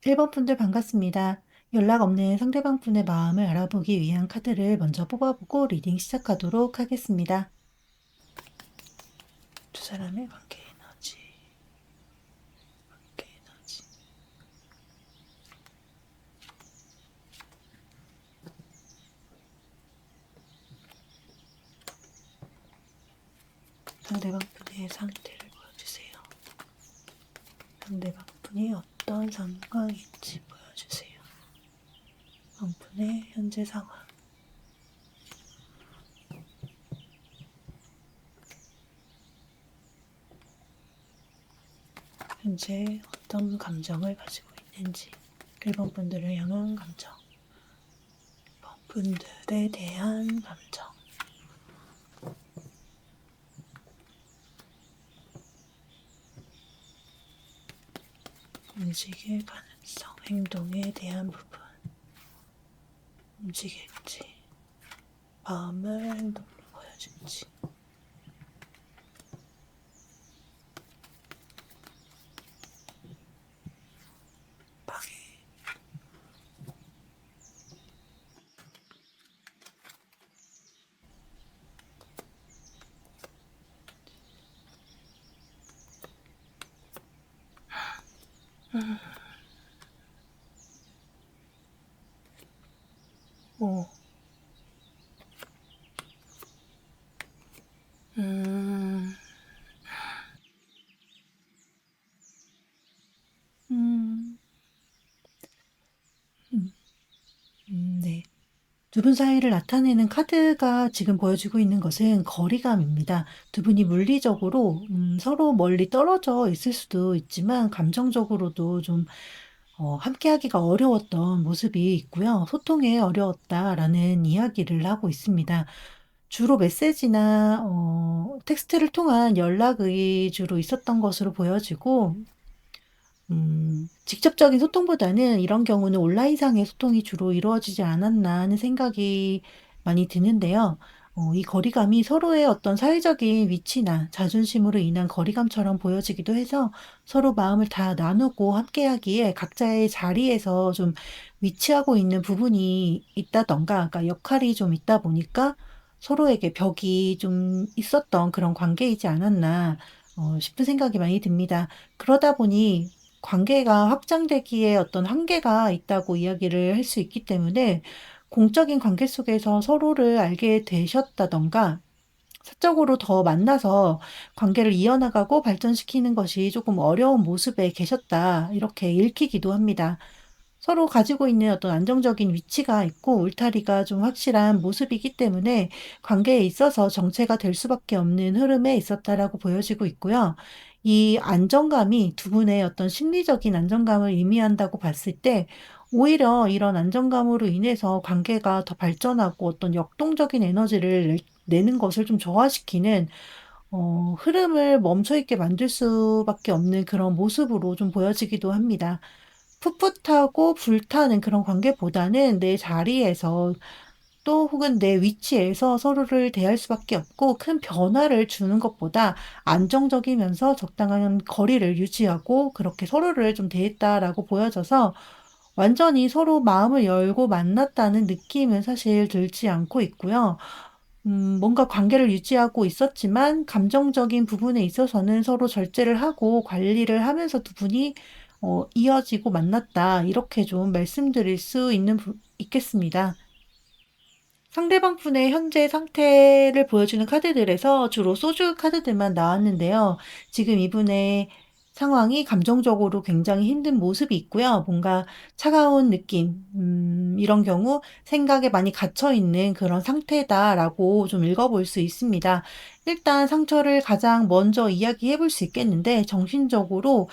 1번 분들 반갑습니다. 연락 없는 상대방 분의 마음을 알아보기 위한 카드를 먼저 뽑아보고 리딩 시작하도록 하겠습니다. 두 사람의 관계 에너지. 상대방 분의 상태를 보여주세요. 상대방 분이 어떤 상황인지 보여주세요. 상대방 분의 현재 상황. 현재 어떤 감정을 가지고 있는지. 1번 분들을 향한 감정. 1번 분들에 대한 감정. 움직일 가능성, 행동에 대한 부분. 움직일지, 마음을 행동으로 보여줄지. 방해. 오. 음. 음. 네. 두 분 사이를 나타내는 카드가 지금 보여주고 있는 것은 거리감입니다. 두 분이 물리적으로 서로 멀리 떨어져 있을 수도 있지만 감정적으로도 좀 함께하기가 어려웠던 모습이 있고요. 소통에 어려웠다라는 이야기를 하고 있습니다. 주로 메시지나 텍스트를 통한 연락 위주로 있었던 것으로 보여지고 직접적인 소통보다는 이런 경우는 온라인상의 소통이 주로 이루어지지 않았나 하는 생각이 많이 드는데요. 이 거리감이 서로의 어떤 사회적인 위치나 자존심으로 인한 거리감처럼 보여지기도 해서 서로 마음을 다 나누고 함께하기에 각자의 자리에서 좀 위치하고 있는 부분이 있다던가, 그러니까 역할이 좀 있다 보니까 서로에게 벽이 좀 있었던 그런 관계이지 않았나 싶은 생각이 많이 듭니다. 그러다 보니 관계가 확장되기에 어떤 한계가 있다고 이야기를 할 수 있기 때문에 공적인 관계 속에서 서로를 알게 되셨다던가 사적으로 더 만나서 관계를 이어나가고 발전시키는 것이 조금 어려운 모습에 계셨다. 이렇게 읽히기도 합니다. 서로 가지고 있는 어떤 안정적인 위치가 있고 울타리가 좀 확실한 모습이기 때문에 관계에 있어서 정체가 될 수밖에 없는 흐름에 있었다라고 보여지고 있고요. 이 안정감이 두 분의 어떤 심리적인 안정감을 의미한다고 봤을 때 오히려 이런 안정감으로 인해서 관계가 더 발전하고 어떤 역동적인 에너지를 내는 것을 좀 저하시키는 흐름을 멈춰 있게 만들 수밖에 없는 그런 모습으로 좀 보여지기도 합니다. 풋풋하고 불타는 그런 관계보다는 내 자리에서 또 혹은 내 위치에서 서로를 대할 수밖에 없고 큰 변화를 주는 것보다 안정적이면서 적당한 거리를 유지하고 그렇게 서로를 좀 대했다라고 보여져서 완전히 서로 마음을 열고 만났다는 느낌은 사실 들지 않고 있고요. 뭔가 관계를 유지하고 있었지만 감정적인 부분에 있어서는 서로 절제를 하고 관리를 하면서 두 분이 이어지고 만났다. 이렇게 좀 말씀드릴 수 있겠습니다. 상대방 분의 현재 상태를 보여주는 카드들에서 주로 소주 카드들만 나왔는데요. 지금 이분의 상황이 감정적으로 굉장히 힘든 모습이 있고요. 뭔가 차가운 느낌, 이런 경우 생각에 많이 갇혀 있는 그런 상태다라고 좀 읽어볼 수 있습니다. 일단 상처를 가장 먼저 이야기해 볼 수 있겠는데, 정신적으로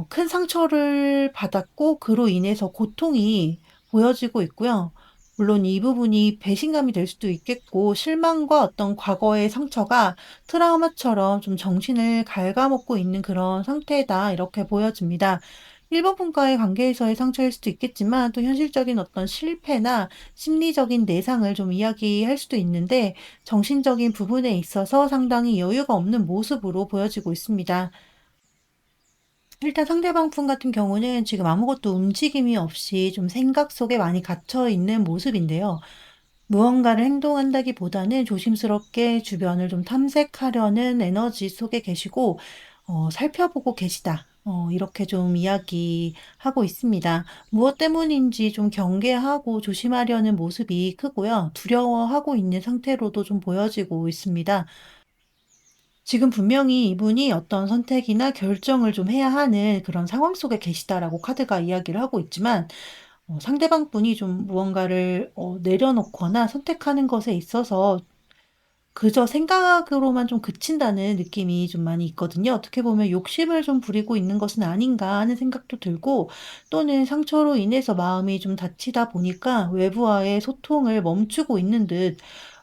큰 상처를 받았고, 그로 인해서 고통이 보여지고 있고요. 물론 이 부분이 배신감이 될 수도 있겠고 실망과 어떤 과거의 상처가 트라우마처럼 좀 정신을 갉아먹고 있는 그런 상태다 이렇게 보여집니다. 일본 분과의 관계에서의 상처일 수도 있겠지만 또 현실적인 어떤 실패나 심리적인 내상을 좀 이야기할 수도 있는데 정신적인 부분에 있어서 상당히 여유가 없는 모습으로 보여지고 있습니다. 일단 상대방 분 같은 경우는 지금 아무것도 움직임이 없이 좀 생각 속에 많이 갇혀 있는 모습인데요. 무언가를 행동한다기보다는 조심스럽게 주변을 좀 탐색하려는 에너지 속에 계시고, 살펴보고 계시다. 이렇게 좀 이야기하고 있습니다. 무엇 때문인지 좀 경계하고 조심하려는 모습이 크고요. 두려워하고 있는 상태로도 좀 보여지고 있습니다. 지금 분명히 이분이 어떤 선택이나 결정을 좀 해야 하는 그런 상황 속에 계시다라고 카드가 이야기를 하고 있지만, 상대방 분이 좀 무언가를 내려놓거나 선택하는 것에 있어서 그저 생각으로만 좀 그친다는 느낌이 좀 많이 있거든요. 어떻게 보면 '욕심을 좀 부리고 있는 것은 아닌가.' 하는 생각도 들고, 또는 상처로 인해서 마음이 좀 다치다 보니까 외부와의 소통을 멈추고 있는 듯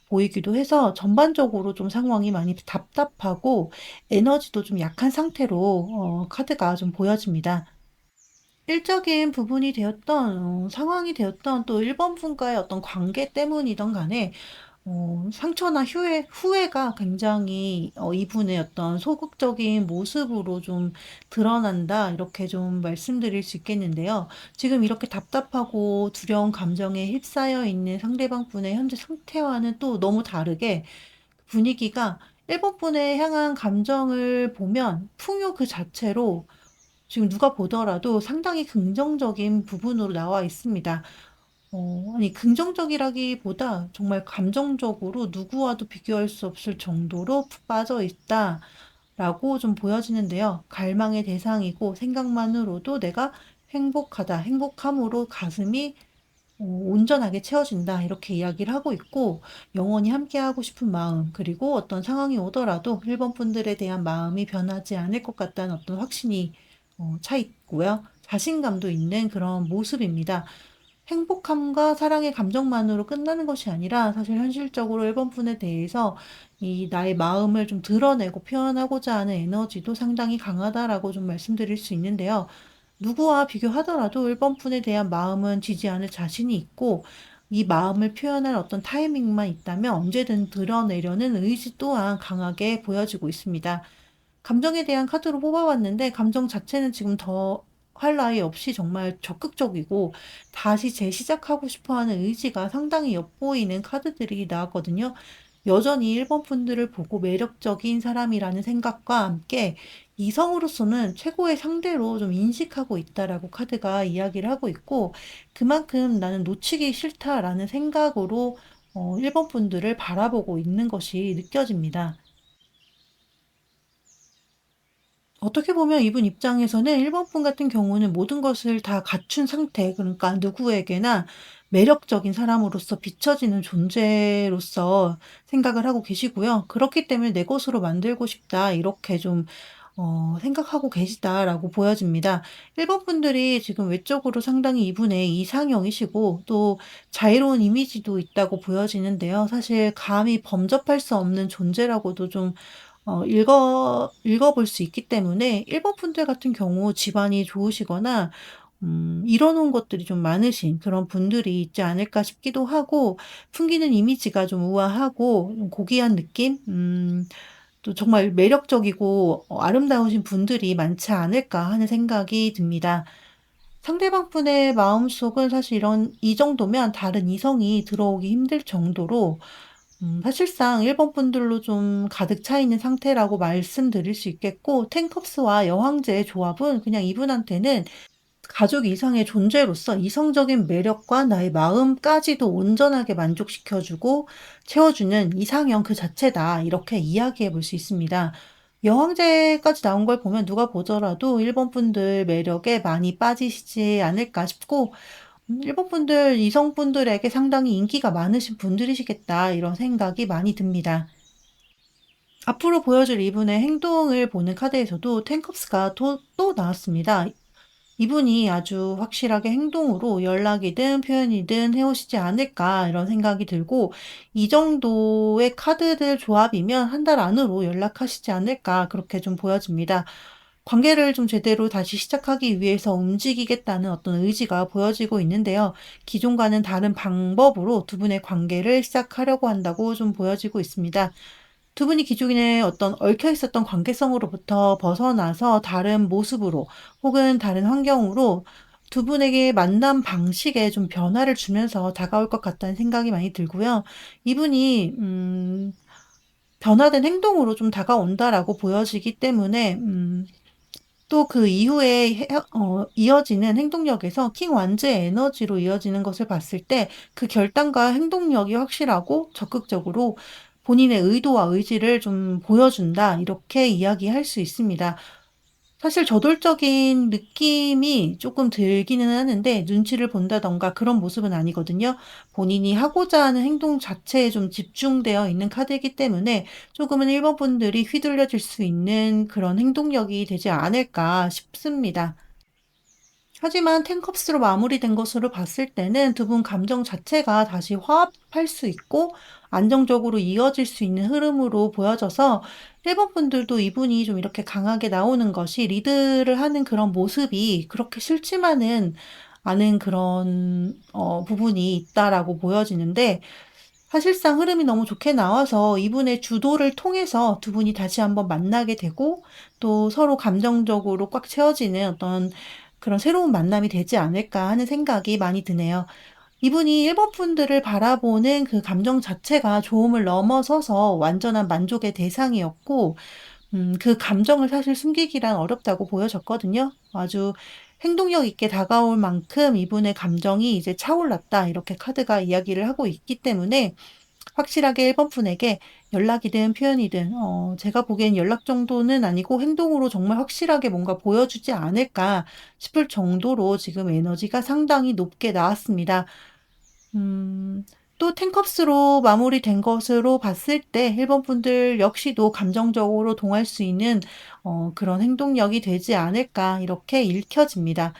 보이기도 해서, 전반적으로 좀 상황이 많이 답답하고 에너지도 좀 약한 상태로 카드가 좀 보여집니다. 일적인 부분이 되었던 상황이 되었던, 또 1번 분과의 어떤 관계 때문이든 간에 상처나 후회가 굉장히 이분의 어떤 소극적인 모습으로 좀 드러난다, 이렇게 좀 말씀드릴 수 있겠는데요. 지금 이렇게 답답하고 두려운 감정에 휩싸여 있는 상대방 분의 현재 상태와는 또 너무 다르게, 분위기가 1번 분에 향한 감정을 보면 풍요 그 자체로 지금 누가 보더라도 상당히 긍정적인 부분으로 나와 있습니다. 아니, 긍정적이라기보다 정말 감정적으로 누구와도 비교할 수 없을 정도로 푹 빠져 있다라고 좀 보여지는데요. 갈망의 대상이고 생각만으로도 내가 행복하다, 행복함으로 가슴이 온전하게 채워진다, 이렇게 이야기를 하고 있고, 영원히 함께하고 싶은 마음, 그리고 어떤 상황이 오더라도 1번 분들에 대한 마음이 변하지 않을 것 같다는 어떤 확신이 차 있고요. 자신감도 있는 그런 모습입니다. 행복함과 사랑의 감정만으로 끝나는 것이 아니라, 사실 현실적으로 1번 분에 대해서 이 나의 마음을 좀 드러내고 표현하고자 하는 에너지도 상당히 강하다라고 좀 말씀드릴 수 있는데요. 누구와 비교하더라도 1번 분에 대한 마음은 지지 않을 자신이 있고, 이 마음을 표현할 어떤 타이밍만 있다면 언제든 드러내려는 의지 또한 강하게 보여지고 있습니다. 감정에 대한 카드로 뽑아봤는데, 감정 자체는 지금 더 할 나위 없이 정말 적극적이고 다시 재시작하고 싶어 하는 의지가 상당히 엿보이는 카드들이 나왔거든요. 여전히 1번 분들을 보고 매력적인 사람이라는 생각과 함께 이성으로서는 최고의 상대로 좀 인식하고 있다라고 카드가 이야기를 하고 있고, 그만큼 '나는 놓치기 싫다.'라는 생각으로 1번 분들을 바라보고 있는 것이 느껴집니다. 어떻게 보면 이분 입장에서는 1번 분 같은 경우는 모든 것을 다 갖춘 상태, 그러니까 누구에게나 매력적인 사람으로서 비춰지는 존재로서 생각을 하고 계시고요. 그렇기 때문에 '내 것으로 만들고 싶다.' 이렇게 좀 생각하고 계시다라고 보여집니다. 1번 분들이 지금 외적으로 상당히 이분의 이상형이시고, 또 자유로운 이미지도 있다고 보여지는데요. 사실 감히 범접할 수 없는 존재라고도 좀 읽어 볼 수 있기 때문에, 1번 분들 같은 경우 집안이 좋으시거나 이뤄 놓은 것들이 좀 많으신 그런 분들이 있지 않을까 싶기도 하고, 풍기는 이미지가 좀 우아하고 좀 고귀한 느낌? 또 정말 매력적이고 아름다우신 분들이 많지 않을까 하는 생각이 듭니다. 상대방 분의 마음속은 사실 이 정도면 다른 이성이 들어오기 힘들 정도로 사실상 1번 분들로 좀 가득 차 있는 상태라고 말씀드릴 수 있겠고, 텐컵스와 여황제의 조합은 그냥 이분한테는 가족 이상의 존재로서 이성적인 매력과 나의 마음까지도 온전하게 만족시켜 주고 채워주는 이상형 그 자체다, 이렇게 이야기해 볼 수 있습니다. 여황제까지 나온 걸 보면 누가 보더라도 1번 분들 매력에 많이 빠지시지 않을까 싶고, 1번 분들 이성분들에게 상당히 인기가 많으신 분들이시겠다, 이런 생각이 많이 듭니다. 앞으로 보여줄 이분의 행동을 보는 카드에서도 텐컵스가 또 나왔습니다. 이분이 아주 확실하게 행동으로 연락이든 표현이든 해 오시지 않을까, 이런 생각이 들고, 이 정도의 카드들 조합이면 한 달 안으로 연락하시지 않을까, 그렇게 좀 보여집니다. 관계를 좀 제대로 다시 시작하기 위해서 움직이겠다는 어떤 의지가 보여지고 있는데요. 기존과는 다른 방법으로 두 분의 관계를 시작하려고 한다고 좀 보여지고 있습니다. 두 분이 기존에 어떤 얽혀 있었던 관계성으로부터 벗어나서 다른 모습으로 혹은 다른 환경으로 두 분에게 만남 방식에 좀 변화를 주면서 다가올 것 같다는 생각이 많이 들고요. 이분이 변화된 행동으로 좀 다가온다라고 보여지기 때문에 또 그 이후에 이어지는 행동력에서 킹 완즈의 에너지로 이어지는 것을 봤을 때 그 결단과 행동력이 확실하고 적극적으로 본인의 의도와 의지를 좀 보여준다. 이렇게 이야기할 수 있습니다. 사실 저돌적인 느낌이 조금 들기는 하는데 눈치를 본다든가 그런 모습은 아니거든요. 본인이 하고자 하는 행동 자체에 좀 집중되어 있는 카드이기 때문에 조금은 1번 분들이 휘둘려질 수 있는 그런 행동력이 되지 않을까 싶습니다. 하지만 텐컵스로 마무리된 것으로 봤을 때는 두 분 감정 자체가 다시 화합할 수 있고 안정적으로 이어질 수 있는 흐름으로 보여져서 일본 분들도 이분이 좀 이렇게 강하게 나오는 것이 리드를 하는 그런 모습이 그렇게 싫지만은 않은 그런 부분이 있다라고 보여지는데 사실상 흐름이 너무 좋게 나와서 이분의 주도를 통해서 두 분이 다시 한번 만나게 되고 또 서로 감정적으로 꽉 채워지는 어떤 그런 새로운 만남이 되지 않을까 하는 생각이 많이 드네요. 이분이 일본 분들을 바라보는 그 감정 자체가 좋음을 넘어서서 완전한 만족의 대상이었고 그 감정을 사실 숨기기란 어렵다고 보여졌거든요. 아주 행동력 있게 다가올 만큼 이분의 감정이 이제 차올랐다. 이렇게 카드가 이야기를 하고 있기 때문에 확실하게 1번 분에게 연락이든 표현이든 제가 보기엔 연락 정도는 아니고 행동으로 정말 확실하게 뭔가 보여주지 않을까 싶을 정도로 지금 에너지가 상당히 높게 나왔습니다. 음 또 텐컵스로 마무리된 것으로 봤을 때 1번 분들 역시도 감정적으로 동할 수 있는 그런 행동력이 되지 않을까 이렇게 읽혀집니다.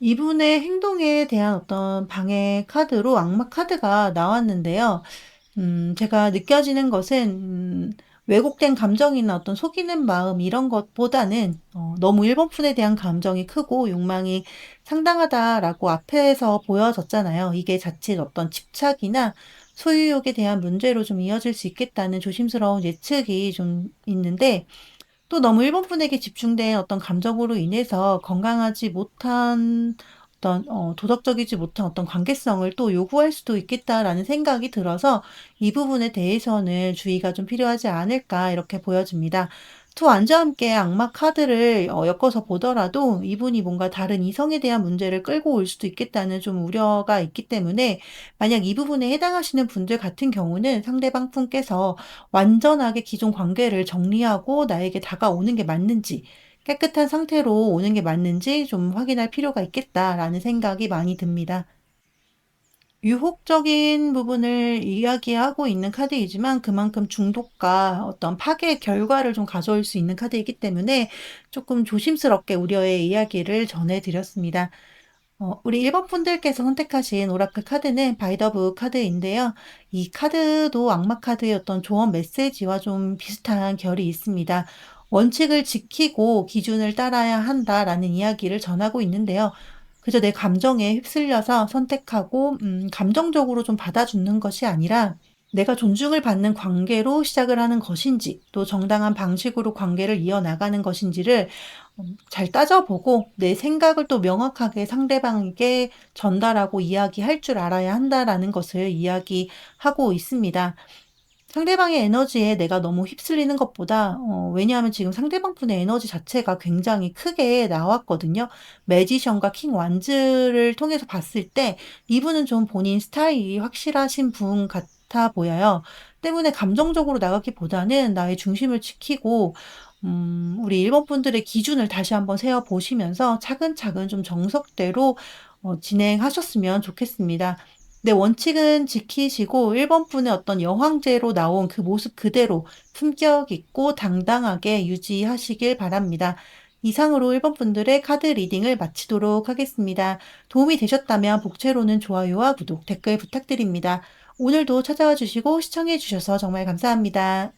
이분의 행동에 대한 어떤 방해 카드로 악마 카드가 나왔는데요. 제가 느껴지는 것은 왜곡된 감정이나 어떤 속이는 마음 이런 것보다는 너무 일본 푼에 대한 감정이 크고 욕망이 상당하다라고 앞에서 보여졌잖아요. 이게 자칫 어떤 집착이나 소유욕에 대한 문제로 좀 이어질 수 있겠다는 조심스러운 예측이 좀 있는데 또 너무 일본 분에게 집중된 어떤 감정으로 인해서 건강하지 못한 어떤 도덕적이지 못한 어떤 관계성을 또 요구할 수도 있겠다라는 생각이 들어서 이 부분에 대해서는 주의가 좀 필요하지 않을까 이렇게 보여집니다. 두 안과 함께 악마 카드를 엮어서 보더라도 이분이 뭔가 다른 이성에 대한 문제를 끌고 올 수도 있겠다는 좀 우려가 있기 때문에 만약 이 부분에 해당하시는 분들 같은 경우는 상대방 분께서 완전하게 기존 관계를 정리하고 나에게 다가오는 게 맞는지 깨끗한 상태로 오는 게 맞는지 좀 확인할 필요가 있겠다라는 생각이 많이 듭니다. 유혹적인 부분을 이야기하고 있는 카드이지만 그만큼 중독과 어떤 파괴의 결과를 좀 가져올 수 있는 카드이기 때문에 조금 조심스럽게 우려의 이야기를 전해 드렸습니다. 우리 1번 분들께서 선택하신 오라클 카드는 바이 더 북 카드인데요. 이 카드도 악마 카드의 어떤 조언 메시지와 좀 비슷한 결이 있습니다. 원칙을 지키고 기준을 따라야 한다라는 이야기를 전하고 있는데요. 그저 내 감정에 휩쓸려서 선택하고 감정적으로 좀 받아주는 것이 아니라 내가 존중을 받는 관계로 시작을 하는 것인지 또 정당한 방식으로 관계를 이어나가는 것인지를 잘 따져보고 내 생각을 또 명확하게 상대방에게 전달하고 이야기할 줄 알아야 한다라는 것을 이야기하고 있습니다. 상대방의 에너지에 내가 너무 휩쓸리는 것보다 왜냐하면 지금 상대방 분의 에너지 자체가 굉장히 크게 나왔거든요. 매지션과 킹 완즈를 통해서 봤을 때 이분은 좀 본인 스타일이 확실하신 분 같아 보여요. 때문에 감정적으로 나가기보다는 나의 중심을 지키고 우리 일본 분들의 기준을 다시 한번 세워 보시면서 차근차근 좀 정석대로 진행하셨으면 좋겠습니다. 네, 원칙은 지키시고 1번 분의 어떤 여황제로 나온 그 모습 그대로 품격 있고 당당하게 유지하시길 바랍니다. 이상으로 1번 분들의 카드 리딩을 마치도록 하겠습니다. 도움이 되셨다면 복채로는 좋아요와 구독, 댓글 부탁드립니다. 오늘도 찾아와 주시고 시청해 주셔서 정말 감사합니다.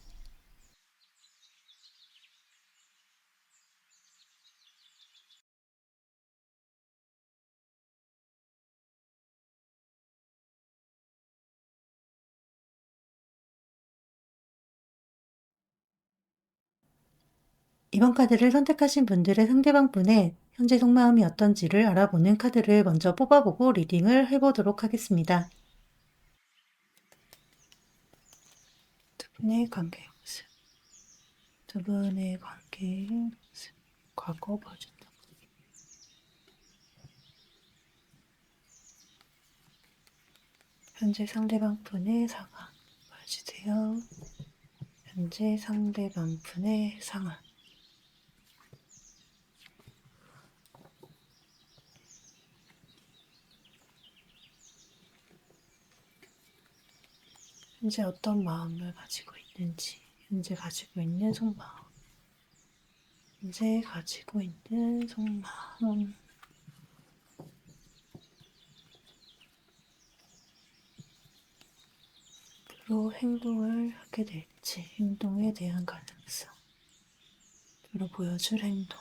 이번 카드를 선택하신 분들의 상대방 분의 현재 속마음이 어떤지를 알아보는 카드를 먼저 뽑아보고 리딩을 해보도록 하겠습니다. 두 분의 관계의 모습, 두 분의 관계의 모습, 과거 보여준다. 현재 상대방 분의 상황 보여주세요. 현재 상대방 분의 상황. 현재 어떤 마음을 가지고 있는지, 현재 가지고 있는 속마음, 현재 가지고 있는 속마음. 앞으로 행동을 하게 될지, 행동에 대한 가능성, 앞으로 보여줄 행동,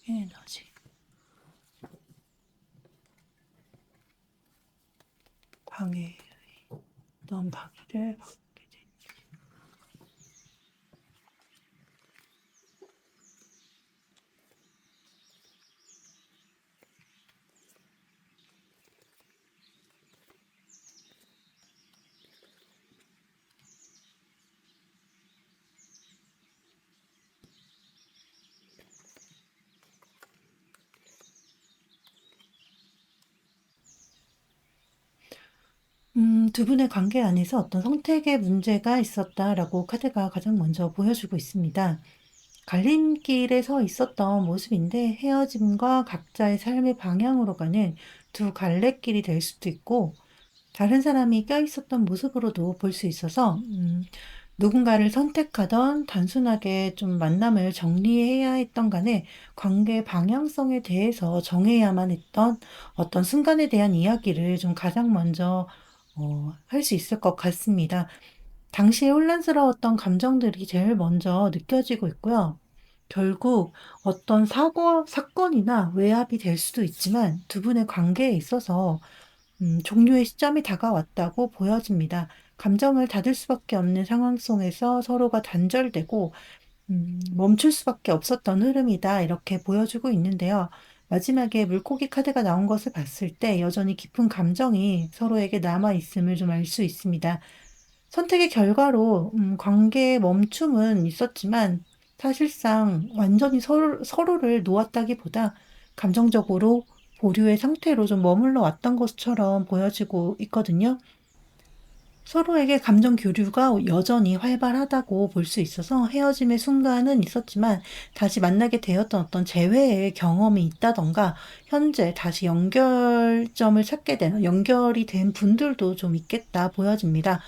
에너지. 방해, 어떤 방해를 받게 될지. 두 분의 관계 안에서 어떤 선택의 문제가 있었다라고 카드가 가장 먼저 보여주고 있습니다. 갈림길에 서 있었던 모습인데 헤어짐과 각자의 삶의 방향으로 가는 두 갈래길이 될 수도 있고 다른 사람이 껴있었던 모습으로도 볼 수 있어서 누군가를 선택하던 단순하게 좀 만남을 정리해야 했던 간에 관계 방향성에 대해서 정해야만 했던 어떤 순간에 대한 이야기를 좀 가장 먼저 할 수 있을 것 같습니다. 당시에 혼란스러웠던 감정들이 제일 먼저 느껴지고 있고요. 결국 어떤 사건이나 외압이 될 수도 있지만 두 분의 관계에 있어서 종료의 시점이 다가왔다고 보여집니다. 감정을 닫을 수밖에 없는 상황 속에서 서로가 단절되고 멈출 수밖에 없었던 흐름이다 이렇게 보여주고 있는데요. 마지막에 물고기 카드가 나온 것을 봤을 때 여전히 깊은 감정이 서로에게 남아있음을 좀 알 수 있습니다. 선택의 결과로 관계의 멈춤은 있었지만 사실상 완전히 서로를 놓았다기보다 감정적으로 보류의 상태로 좀 머물러 왔던 것처럼 보여지고 있거든요. 서로에게 감정 교류가 여전히 활발하다고 볼 수 있어서 헤어짐의 순간은 있었지만 다시 만나게 되었던 어떤 재회의 경험이 있다던가 현재 다시 연결점을 찾게 되는 연결이 된 분들도 좀 있겠다 보여집니다.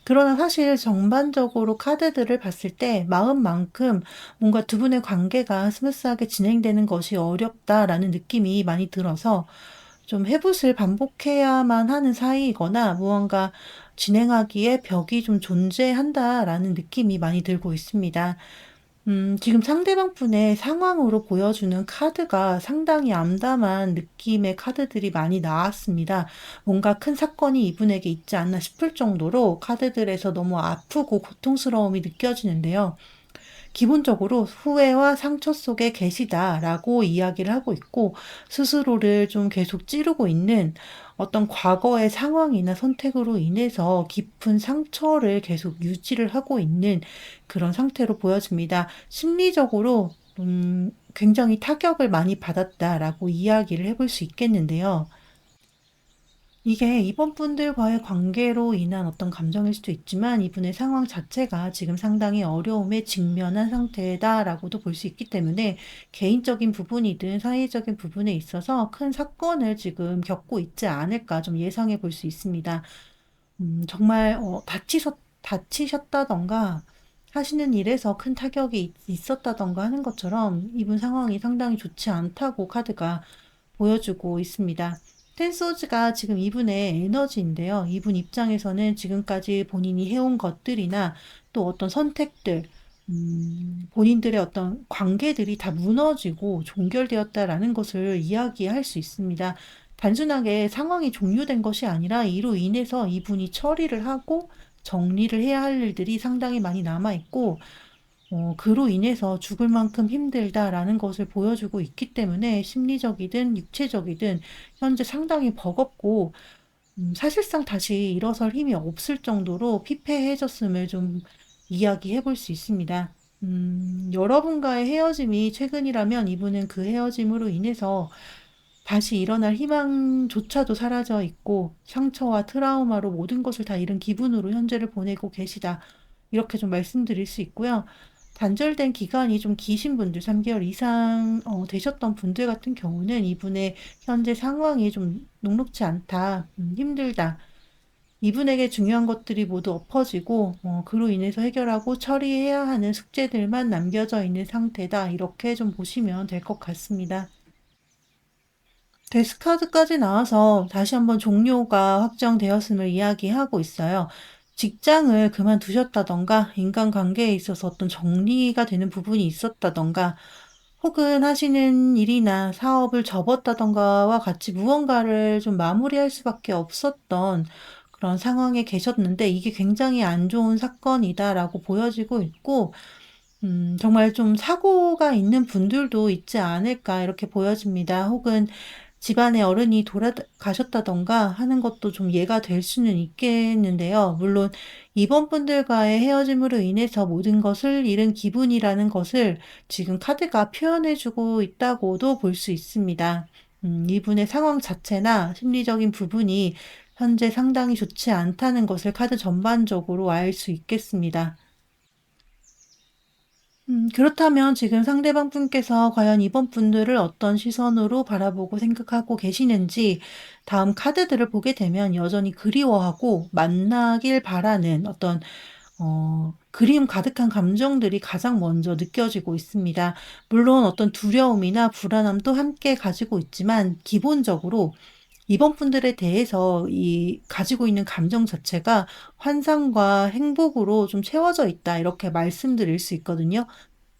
그러나 사실 전반적으로 카드들을 봤을 때 마음만큼 뭔가 두 분의 관계가 스무스하게 진행되는 것이 어렵다라는 느낌이 많이 들어서 좀 해붓을 반복해야만 하는 사이이거나 무언가 진행하기에 벽이 좀 존재한다라는 느낌이 많이 들고 있습니다. 지금 상대방 분의 상황으로 보여주는 카드가 상당히 암담한 느낌의 카드들이 많이 나왔습니다. 뭔가 큰 사건이 이분에게 있지 않나 싶을 정도로 카드들에서 너무 아프고 고통스러움이 느껴지는데요. 기본적으로 후회와 상처 속에 계시다라고 이야기를 하고 있고 스스로를 좀 계속 찌르고 있는 어떤 과거의 상황이나 선택으로 인해서 깊은 상처를 계속 유지를 하고 있는 그런 상태로 보여집니다. 심리적으로 굉장히 타격을 많이 받았다라고 이야기를 해볼 수 있겠는데요. 이게 이번 분들과의 관계로 인한 어떤 감정일 수도 있지만 이분의 상황 자체가 지금 상당히 어려움에 직면한 상태다라고도 볼 수 있기 때문에 개인적인 부분이든 사회적인 부분에 있어서 큰 사건을 지금 겪고 있지 않을까 좀 예상해 볼 수 있습니다. 정말 다치셨다던가 하시는 일에서 큰 타격이 있었다던가 하는 것처럼 이분 상황이 상당히 좋지 않다고 카드가 보여주고 있습니다. 텐소즈가 지금 이분의 에너지인데요. 이분 입장에서는 지금까지 본인이 해온 것들이나 또 어떤 선택들, 본인들의 어떤 관계들이 다 무너지고 종결되었다라는 것을 이야기할 수 있습니다. 단순하게 상황이 종료된 것이 아니라 이로 인해서 이분이 처리를 하고 정리를 해야 할 일들이 상당히 많이 남아있고 그로 인해서 죽을 만큼 힘들다라는 것을 보여주고 있기 때문에 심리적이든 육체적이든 현재 상당히 버겁고 사실상 다시 일어설 힘이 없을 정도로 피폐해졌음을 좀 이야기해 볼 수 있습니다. 여러분과의 헤어짐이 최근이라면 이분은 그 헤어짐으로 인해서 다시 일어날 희망조차도 사라져 있고 상처와 트라우마로 모든 것을 다 잃은 기분으로 현재를 보내고 계시다. 이렇게 좀 말씀드릴 수 있고요. 단절된 기간이 좀 기신 분들, 3개월 이상 되셨던 분들 같은 경우는 이분의 현재 상황이 좀 녹록지 않다, 힘들다. 이분에게 중요한 것들이 모두 엎어지고 그로 인해서 해결하고 처리해야 하는 숙제들만 남겨져 있는 상태다. 이렇게 좀 보시면 될 것 같습니다. 데스카드까지 나와서 다시 한번 종료가 확정되었음을 이야기하고 있어요. 직장을 그만두셨다던가, 인간관계에 있어서 어떤 정리가 되는 부분이 있었다던가, 혹은 하시는 일이나 사업을 접었다던가와 같이 무언가를 좀 마무리할 수밖에 없었던 그런 상황에 계셨는데, 이게 굉장히 안 좋은 사건이다라고 보여지고 있고, 정말 좀 사고가 있는 분들도 있지 않을까 이렇게 보여집니다. 혹은 집안의 어른이 돌아가셨다던가 하는 것도 좀 예가 될 수는 있겠는데요. 물론 이번 분들과의 헤어짐으로 인해서 모든 것을 잃은 기분이라는 것을 지금 카드가 표현해주고 있다고도 볼 수 있습니다. 이분의 상황 자체나 심리적인 부분이 현재 상당히 좋지 않다는 것을 카드 전반적으로 알 수 있겠습니다. 그렇다면 지금 상대방 분께서 과연 이번 분들을 어떤 시선으로 바라보고 생각하고 계시는지 다음 카드들을 보게 되면 여전히 그리워하고 만나길 바라는 어떤 그리움 가득한 감정들이 가장 먼저 느껴지고 있습니다. 물론 어떤 두려움이나 불안함도 함께 가지고 있지만 기본적으로 이번 분들에 대해서 이 가지고 있는 감정 자체가 환상과 행복으로 좀 채워져 있다. 이렇게 말씀드릴 수 있거든요.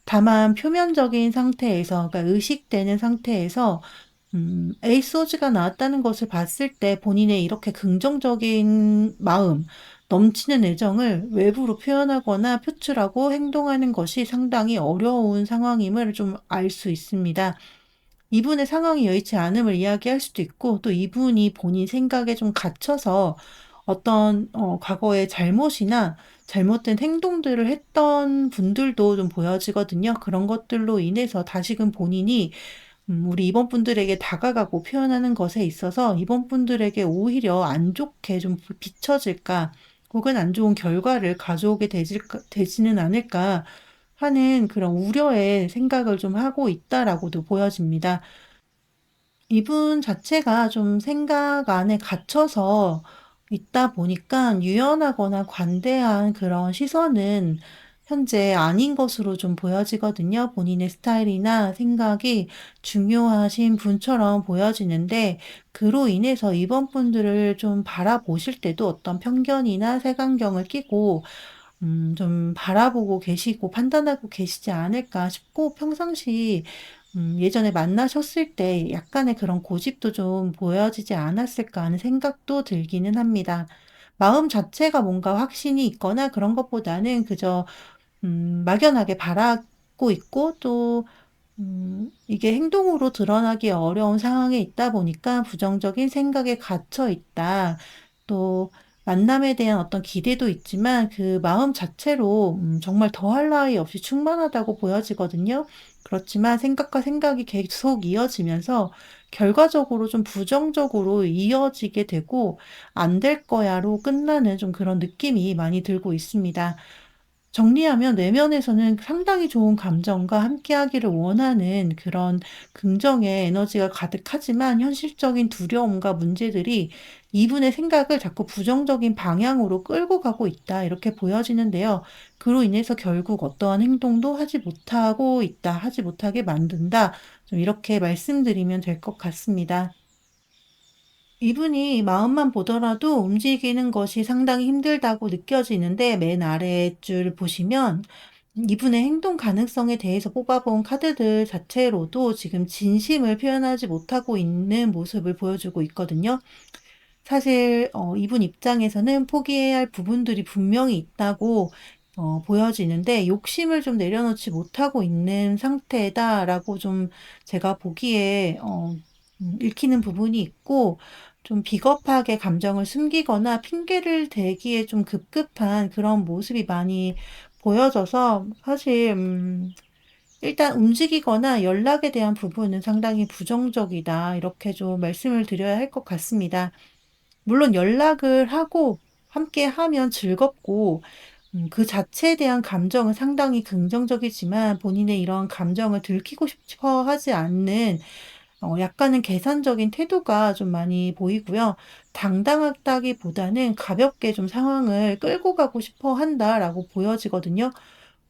다만 표면적인 상태에서, 그러니까 의식되는 상태에서 에이스 소즈가 나왔다는 것을 봤을 때 본인의 이렇게 긍정적인 마음, 넘치는 애정을 외부로 표현하거나 표출하고 행동하는 것이 상당히 어려운 상황임을 좀 알 수 있습니다. 이분의 상황이 여의치 않음을 이야기할 수도 있고, 또 이분이 본인 생각에 좀 갇혀서 어떤 과거의 잘못이나 잘못된 행동들을 했던 분들도 좀 보여지거든요. 그런 것들로 인해서 다시금 본인이 우리 이번 분들에게 다가가고 표현하는 것에 있어서 이번 분들에게 오히려 안 좋게 좀 비춰질까, 혹은 안 좋은 결과를 가져오게 되지는 않을까 하는 그런 우려의 생각을 좀 하고 있다라고도 보여집니다. 이분 자체가 좀 생각 안에 갇혀서 있다 보니까 유연하거나 관대한 그런 시선은 현재 아닌 것으로 좀 보여지거든요. 본인의 스타일이나 생각이 중요하신 분처럼 보여지는데, 그로 인해서 이번 분들을 좀 바라보실 때도 어떤 편견이나 색안경을 끼고 좀 바라보고 계시고 판단하고 계시지 않을까 싶고, 평상시 예전에 만나셨을 때 약간의 그런 고집도 좀 보여지지 않았을까 하는 생각도 들기는 합니다. 마음 자체가 뭔가 확신이 있거나 그런 것보다는 그저 막연하게 바라고 있고, 또 이게 행동으로 드러나기 어려운 상황에 있다 보니까 부정적인 생각에 갇혀 있다. 또 만남에 대한 어떤 기대도 있지만 그 마음 자체로 정말 더할 나위 없이 충만하다고 보여지거든요. 그렇지만 생각과 생각이 계속 이어지면서 결과적으로 좀 부정적으로 이어지게 되고 안 될 거야로 끝나는 좀 그런 느낌이 많이 들고 있습니다. 정리하면 내면에서는 상당히 좋은 감정과 함께하기를 원하는 그런 긍정의 에너지가 가득하지만 현실적인 두려움과 문제들이 이분의 생각을 자꾸 부정적인 방향으로 끌고 가고 있다. 이렇게 보여지는데요. 그로 인해서 결국 어떠한 행동도 하지 못하고 있다. 하지 못하게 만든다. 좀 이렇게 말씀드리면 될 것 같습니다. 이분이 마음만 보더라도 움직이는 것이 상당히 힘들다고 느껴지는데, 맨 아래 줄 보시면 이분의 행동 가능성에 대해서 뽑아본 카드들 자체로도 지금 진심을 표현하지 못하고 있는 모습을 보여주고 있거든요. 사실 이분 입장에서는 포기해야 할 부분들이 분명히 있다고 보여지는데 '욕심을 좀 내려놓지 못하고 있는 상태다.'라고 좀 제가 보기에 읽히는 부분이 있고, 좀 비겁하게 감정을 숨기거나 핑계를 대기에 좀 급급한 그런 모습이 많이 보여져서, 사실 일단 "움직이거나 연락에 대한 부분은 상당히 부정적이다." 이렇게 좀 말씀을 드려야 할 것 같습니다. 물론 연락을 하고 함께하면 즐겁고 그 자체에 대한 감정은 상당히 긍정적이지만, 본인의 이런 감정을 들키고 싶어 하지 않는 약간은 계산적인 태도가 좀 많이 보이고요. 당당하다기보다는 '가볍게 좀 상황을 끌고 가고 싶어 한다.'라고 보여지거든요.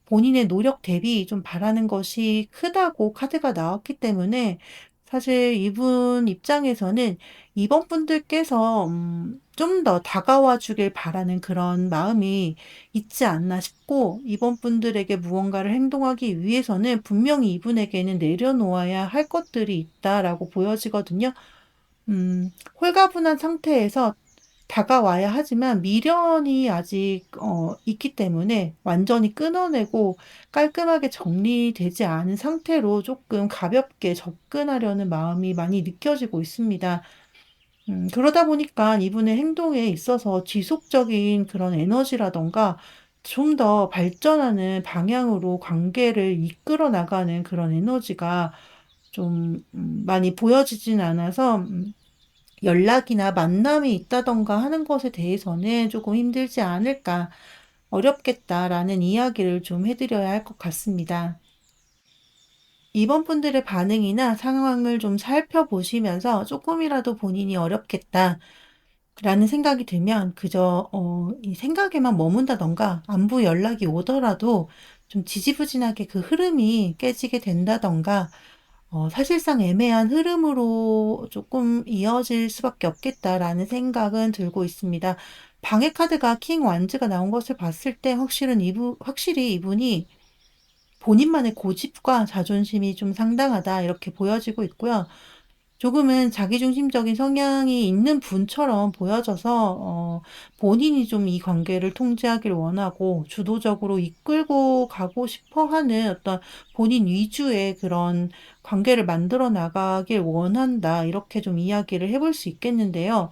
본인의 노력 대비 좀 바라는 것이 크다고 카드가 나왔기 때문에, 사실 이분 입장에서는 이번 분들께서 좀 더 다가와 주길 바라는 그런 마음이 있지 않나 싶고, 이번 분들에게 무언가를 행동하기 위해서는 분명히 이분에게는 내려놓아야 할 것들이 있다라고 보여지거든요. 홀가분한 상태에서 다가와야 하지만 미련이 아직 있기 때문에, 완전히 끊어내고 깔끔하게 정리되지 않은 상태로 조금 가볍게 접근하려는 마음이 많이 느껴지고 있습니다. 그러다 보니까 이분의 행동에 있어서 지속적인 그런 에너지라든가 좀 더 발전하는 방향으로 관계를 이끌어 나가는 그런 에너지가 좀 많이 보여지진 않아서, 연락이나 만남이 있다든가 하는 것에 대해서는 조금 힘들지 않을까, 어렵겠다.'라는 이야기를 좀 해 드려야 할 것 같습니다. 이번 분들의 반응이나 상황을 좀 살펴보시면서 조금이라도 본인이 '어렵겠다.'라는 생각이 들면 그저 이 생각에만 머문다든가 안부 연락이 오더라도 좀 지지부진하게 그 흐름이 깨지게 된다든가, 사실상 '애매한 흐름으로 조금 이어질 수밖에 없겠다.'라는 생각은 들고 있습니다. 방해 카드가 킹 완즈가 나온 것을 봤을 때 확실히 이분이 '본인만의 고집과 자존심이 좀 상당하다.' 이렇게 보여지고 있고요. 조금은 자기중심적인 성향이 있는 분처럼 보여져서 본인이 좀 이 관계를 통제하길 원하고 주도적으로 이끌고 가고 싶어 하는 어떤 본인 위주의 그런 관계를 만들어 나가길 원한다, 이렇게 좀 이야기를 해볼 수 있겠는데요.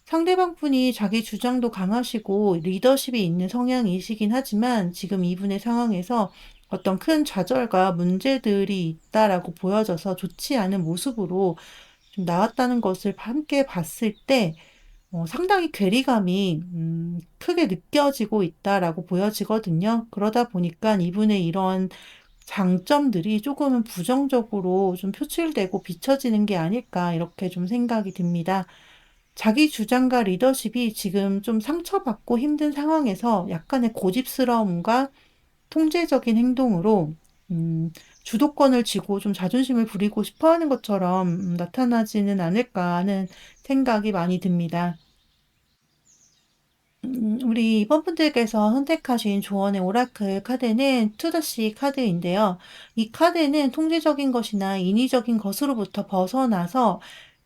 상대방 분이 자기 주장도 강하시고 리더십이 있는 성향이시긴 하지만, 지금 이분의 상황에서 어떤 큰 좌절과 문제들이 있다라고 보여져서 좋지 않은 모습으로 좀 나왔다는 것을 함께 봤을 때 상당히 괴리감이 크게 느껴지고 있다라고 보여지거든요. 그러다 보니까 이분의 이런 장점들이 조금은 부정적으로 좀 표출되고 비춰지는 게 아닐까, 이렇게 좀 생각이 듭니다. 자기 주장과 리더십이 지금 좀 상처받고 힘든 상황에서 약간의 고집스러움과 통제적인 행동으로 음 주도권을 쥐고 좀 자존심을 부리고 싶어 하는 것처럼 나타나지는 않을까 하는 생각이 많이 듭니다. 우리 이번 분들께서 선택하신 조언의 오라클 카드는 투더씨 카드인데요. 이 카드는 통제적인 것이나 인위적인 것으로부터 벗어나서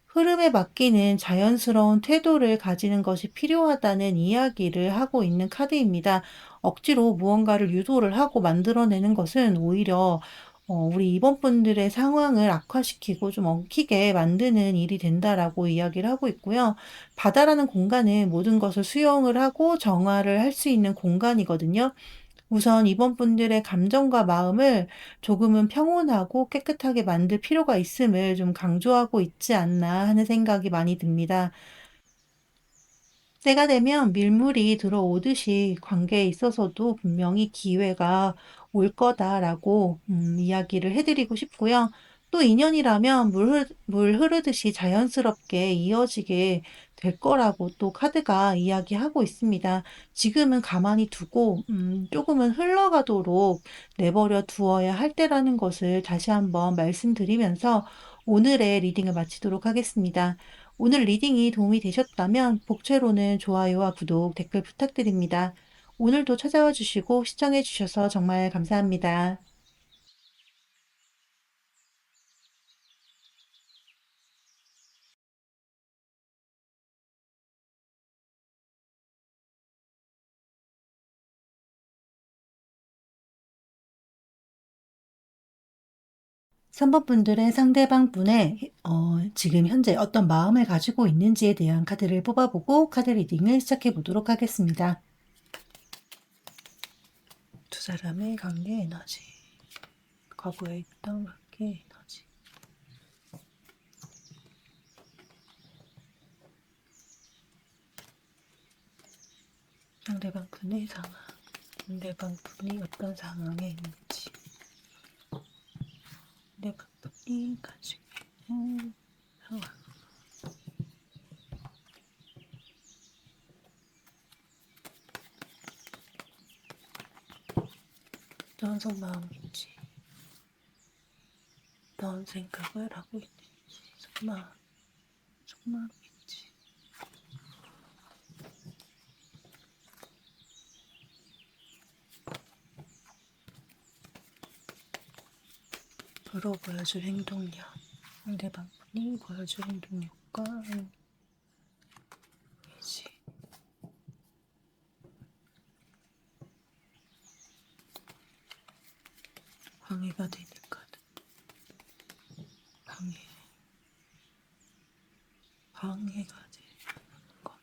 흐름에 맡기는 자연스러운 태도를 가지는 것이 필요하다는 이야기를 하고 있는 카드입니다. 억지로 무언가를 유도를 하고 만들어내는 것은 오히려 우리 이번 분들의 상황을 악화시키고 좀 엉키게 만드는 일이 된다라고 이야기를 하고 있고요. 바다라는 공간은 모든 것을 수용을 하고 정화를 할 수 있는 공간이거든요. 우선 이번 분들의 감정과 마음을 조금은 평온하고 깨끗하게 만들 필요가 있음을 좀 강조하고 있지 않나 하는 생각이 많이 듭니다. 때가 되면 밀물이 들어오듯이 관계에 있어서도 분명히 기회가 올 거다라고 이야기를 해 드리고 싶고요. 또 인연이라면 물 흐르듯이 자연스럽게 이어지게 될 거라고 또 카드가 이야기하고 있습니다. 지금은 가만히 두고 조금은 흘러가도록 내버려 두어야 할 때라는 것을 다시 한번 말씀드리면서 오늘의 리딩을 마치도록 하겠습니다. 오늘 리딩이 도움이 되셨다면 복채로는 좋아요와 구독, 댓글 부탁드립니다. 오늘도 찾아와 주시고 시청해 주셔서 정말 감사합니다. 3번 분들의 상대방 분의 지금 현재 어떤 마음을 가지고 있는지에 대한 카드를 뽑아보고 카드 리딩을 시작해 보도록 하겠습니다. 두 사람의 관계 에너지, 과거에 있던 관계 에너지. 상대방 분의 상황, 상대방 분이 어떤 상황에 있는지, 상대방 분이 가지고 있는 상황. 어떤 속마음인지, 어떤 생각을 하고 있는지, 속마음인지. 서로 보여줄 행동력, 상대방 분이 보여줄 행동력과 의지. 방해가 되는 카드. 방해가 되는 것.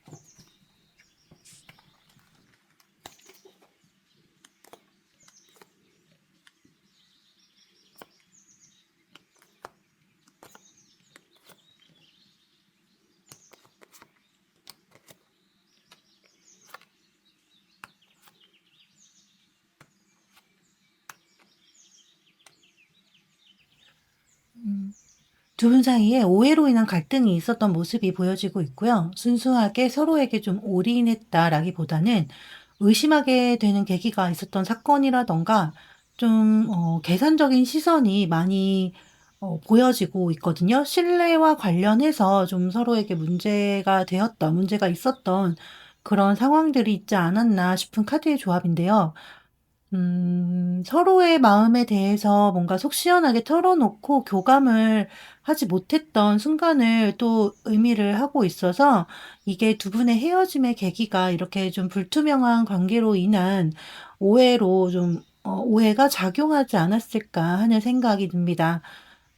두 분 사이에 오해로 인한 갈등이 있었던 모습이 보여지고 있고요. 순수하게 서로에게 좀 올인했다라기보다는 의심하게 되는 계기가 있었던 사건이라던가 좀 계산적인 시선이 많이 보여지고 있거든요. 신뢰와 관련해서 좀 서로에게 문제가 있었던 그런 상황들이 있지 않았나 싶은 카드의 조합인데요. 서로의 마음에 대해서 뭔가 속 시원하게 털어놓고 교감을 하지 못했던 순간을 또 의미를 하고 있어서 이게 두 분의 헤어짐의 계기가 이렇게 좀 불투명한 관계로 인한 오해로 좀 오해가 작용하지 않았을까 하는 생각이 듭니다.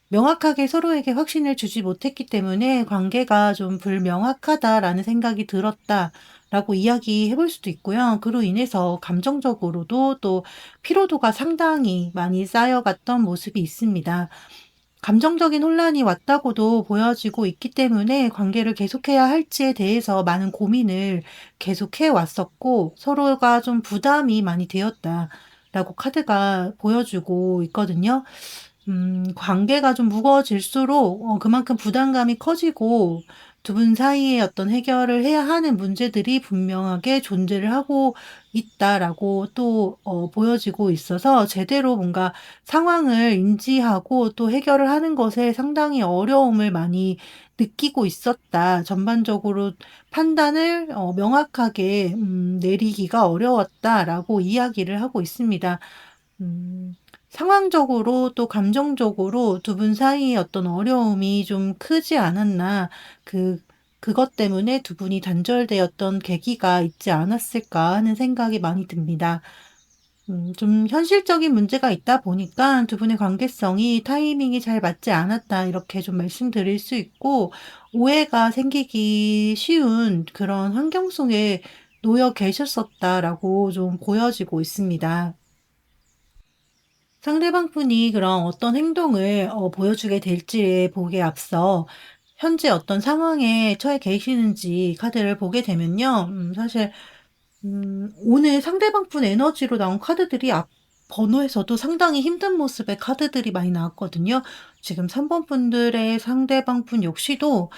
명확하게 서로에게 확신을 주지 못했기 때문에 관계가 좀 불명확하다라는 생각이 들었다라고 이야기해 볼 수도 있고요. 그로 인해서 감정적으로도 또 피로도가 상당히 많이 쌓여갔던 모습이 있습니다. 감정적인 혼란이 왔다고도 보여지고 있기 때문에 관계를 계속해야 할지에 대해서 많은 고민을 계속해 왔었고 서로가 좀 부담이 많이 되었다라고 카드가 보여주고 있거든요. 관계가 좀 무거워질수록 그만큼 부담감이 커지고 두 분 사이에 어떤 해결을 해야 하는 문제들이 분명하게 존재를 하고 있다라고 또 보여지고 있어서 제대로 뭔가 상황을 인지하고 또 해결을 하는 것에 상당히 어려움을 많이 느끼고 있었다. 전반적으로 판단을 명확하게 내리기가 어려웠다라고 이야기를 하고 있습니다. 음. 상황적으로 또 감정적으로 두 분 사이에 어떤 어려움이 좀 크지 않았나, 그것 때문에 두 분이 단절되었던 계기가 있지 않았을까 하는 생각이 많이 듭니다. 좀 현실적인 문제가 있다 보니까 두 분의 관계성이 타이밍이 잘 맞지 않았다, 이렇게 좀 말씀드릴 수 있고, 오해가 생기기 쉬운 그런 환경 속에 놓여 계셨었다라고 좀 보여지고 있습니다. 상대방 분이 그런 어떤 행동을 보여주게 될지에 보기에 앞서 현재 어떤 상황에 처해 계시는지 카드를 보게 되면요. 사실 오늘 상대방 분 에너지로 나온 카드들이 앞 번호에서도 상당히 힘든 모습의 카드들이 많이 나왔거든요. 지금 3번 분들의 상대방 분 역시도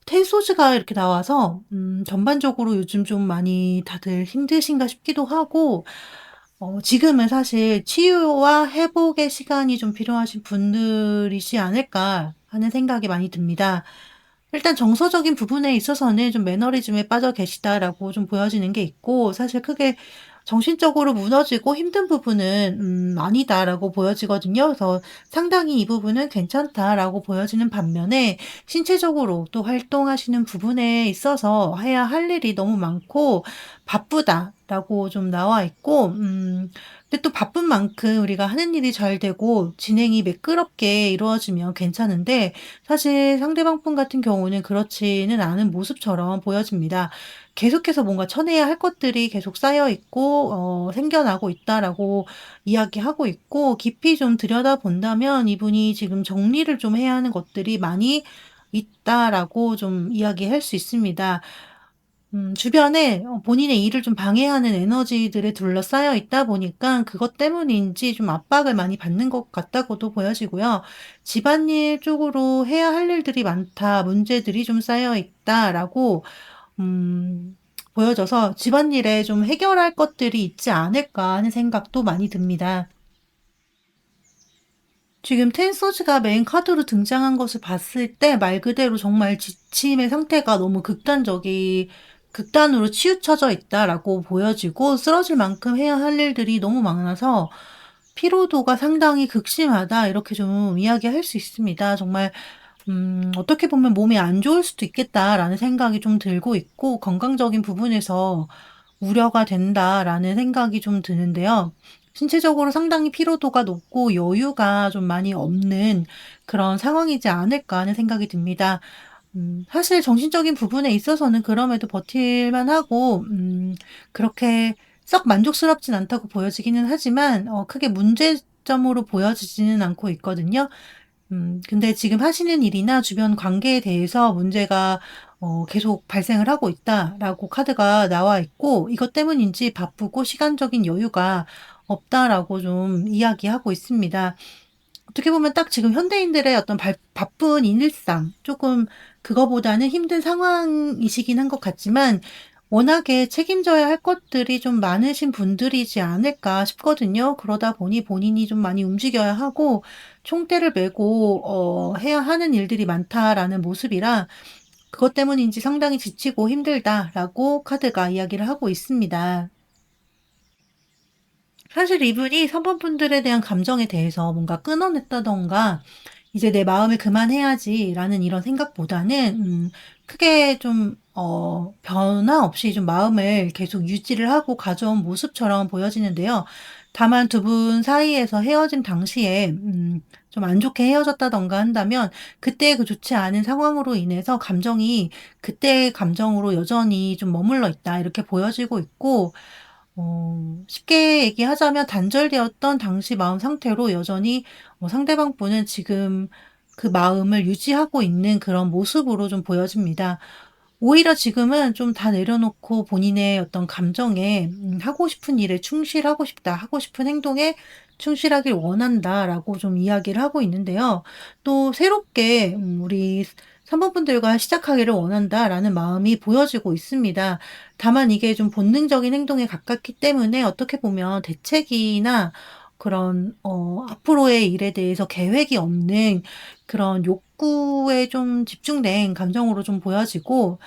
텐소즈가 이렇게 나와서 전반적으로 요즘 좀 많이 다들 힘드신가 싶기도 하고, 지금은 사실 치유와 회복의 시간이 좀 필요하신 분들이지 않을까 하는 생각이 많이 듭니다. 일단 정서적인 부분에 있어서는 좀 매너리즘에 빠져 계시다라고 좀 보여지는 게 있고, 사실 크게 정신적으로 무너지고 힘든 부분은 '아니다.'라고 보여지거든요. 그래서 상당히 이 부분은 '괜찮다.'라고 보여지는 반면에 신체적으로 또 활동하시는 부분에 있어서 해야 할 일이 너무 많고 "바쁘다."라고 좀 나와 있고 근데 또 바쁜 만큼 우리가 하는 일이 잘 되고 진행이 매끄럽게 이루어지면 괜찮은데 사실 상대방 분 같은 경우는 그렇지는 않은 모습처럼 보여집니다. 계속해서 뭔가 쳐내야 할 것들이 계속 쌓여 있고 "생겨나고 있다."라고 이야기하고 있고 깊이 좀 들여다본다면 이분이 지금 정리를 좀 해야 하는 것들이 많이 있다라고 좀 이야기할 수 있습니다. 주변에 본인의 일을 좀 방해하는 에너지들에 둘러싸여 있다 보니까 그것 때문인지 좀 압박을 많이 받는 것 같다고도 보여지고요. '집안일 쪽으로 해야 할 일들이 많다. 문제들이 좀 쌓여 있다.'라고 보여져서 '집안일에 좀 해결할 것들이 있지 않을까.' 하는 생각도 많이 듭니다. 지금 텐 소즈가 메인 카드로 등장한 것을 봤을 때 말 그대로 정말 지침의 상태가 너무 극단으로 치우쳐져 있다라고 보여지고 쓰러질 만큼 해야 할 일들이 너무 많아서 '피로도가 상당히 극심하다.' 이렇게 좀 이야기할 수 있습니다. 정말 어떻게 보면 '몸이 안 좋을 수도 있겠다.'라는 생각이 좀 들고 있고 '건강적인 부분에서 우려가 된다.'라는 생각이 좀 드는데요. 신체적으로 상당히 피로도가 높고 여유가 좀 많이 없는 그런 상황이지 않을까 하는 생각이 듭니다. 사실 정신적인 부분에 있어서는 그럼에도 버틸만 하고 그렇게 썩 만족스럽진 않다고 보여지기는 하지만 크게 문제점으로 보여지지는 않고 있거든요. 근데 지금 하시는 일이나 주변 관계에 대해서 문제가 계속 발생을 하고 있다라고 카드가 나와 있고 이것 때문인지 바쁘고 시간적인 여유가 없다라고 좀 이야기하고 있습니다. 어떻게 보면 딱 지금 현대인들의 어떤 바쁜 일상 쪼끔 그거보다는 힘든 상황이시긴 한 것 같지만 워낙에 책임져야 할 것들이 좀 많으신 분들이지 않을까 싶거든요. 그러다 보니 본인이 좀 많이 움직여야 하고 총대를 메고 해야 하는 일들이 많다라는 모습이라 그것 때문인지 상당히 지치고 힘들다라고 카드가 이야기를 하고 있습니다. 사실 이분이 선배분들에 대한 감정에 대해서 뭔가 끊어냈다든가 '이제 내 마음을 그만해야지.'라는 이런 생각보다는 크게 좀 변화 없이 좀 마음을 계속 유지를 하고 가져온 모습처럼 보여지는데요. 다만 두 분 사이에서 헤어진 당시에 좀 안 좋게 헤어졌다든가 한다면 그때의 그 좋지 않은 상황으로 인해서 감정이 그때의 감정으로 여전히 좀 머물러 있다 이렇게 보여지고 있고 쉽게 얘기하자면 단절되었던 당시 마음 상태로 여전히 상대방 분은 지금 그 마음을 유지하고 있는 그런 모습으로 좀 보여집니다. 오히려 지금은 좀 다 내려놓고 본인의 어떤 감정에 '하고 싶은 일에 충실하고 싶다. 하고 싶은 행동에 충실하길 원한다.'라고 좀 이야기를 하고 있는데요. 또 새롭게 우리 "사모분들과 시작하기를 원한다."라는 마음이 보여지고 있습니다. 다만 이게 좀 본능적인 행동에 가깝기 때문에 어떻게 보면 대책이나 그런 앞으로의 일에 대해서 계획이 없는 그런 욕구에 좀 집중된 감정으로 좀 보여지고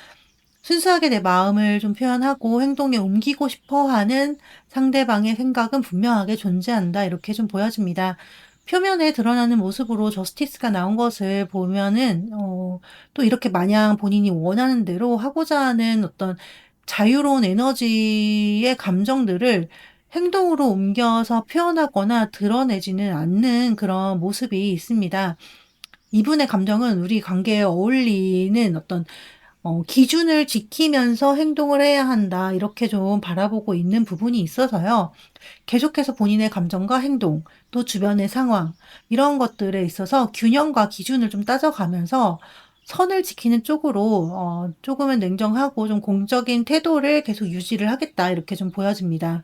순수하게 내 마음을 좀 표현하고 행동에 옮기고 싶어 하는 상대방의 생각은 분명하게 존재한다. 이렇게 좀 보여집니다. 표면에 드러나는 모습으로 저스티스가 나온 것을 보면은 또 이렇게 마냥 본인이 원하는 대로 하고자 하는 어떤 자유로운 에너지의 감정들을 행동으로 옮겨서 표현하거나 드러내지는 않는 그런 모습이 있습니다. 이분의 감정은 우리 관계에 어울리는 어떤 '기준을 지키면서 행동을 해야 한다.' 이렇게 좀 바라보고 있는 부분이 있어서요. 계속해서 본인의 감정과 행동 또 주변의 상황 이런 것들에 있어서 균형과 기준을 좀 따져가면서 선을 지키는 쪽으로 조금은 냉정하고 좀 공적인 태도를 계속 유지를 하겠다 이렇게 좀 보여집니다.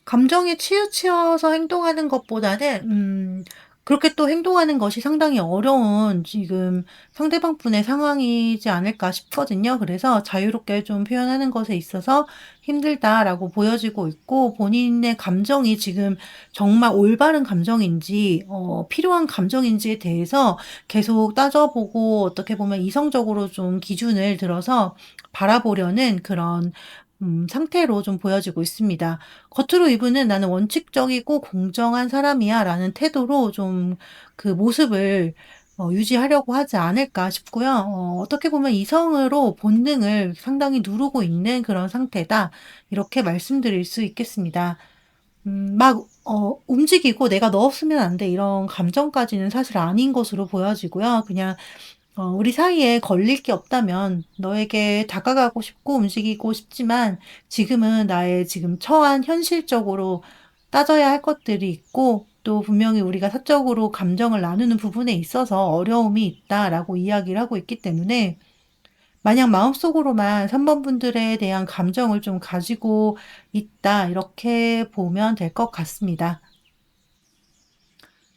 감정에 치우쳐서 행동하는 것보다는 그렇게 또 행동하는 것이 상당히 어려운 지금 상대방 분의 상황이지 않을까 싶거든요. 그래서 자유롭게 좀 표현하는 것에 있어서 힘들다라고 보여지고 있고 본인의 감정이 지금 정말 올바른 감정인지 필요한 감정인지에 대해서 계속 따져보고 어떻게 보면 이성적으로 좀 기준을 들어서 바라보려는 그런 상태로 좀 보여지고 있습니다. 겉으로 이분은 '나는 원칙적이고 공정한 사람이야.'라는 태도로 좀 그 모습을 유지하려고 하지 않을까 싶고요. 어떻게 보면 '이성으로 본능을 상당히 누르고 있는 그런 상태다.' 이렇게 말씀드릴 수 있겠습니다. 막 움직이고 '내가 너 없으면 안 돼.' 이런 감정까지는 사실 아닌 것으로 보여지고요. 그냥 우리 사이에 걸릴 게 없다면 너에게 다가가고 싶고 움직이고 싶지만 지금은 나의 지금 처한 현실적으로 따져야 할 것들이 있고 또 분명히 우리가 사적으로 감정을 나누는 부분에 있어서 어려움이 있다라고 이야기를 하고 있기 때문에 마냥 마음속으로만 3 번분들에 대한 감정을 좀 가지고 있다 이렇게 보면 될 것 같습니다.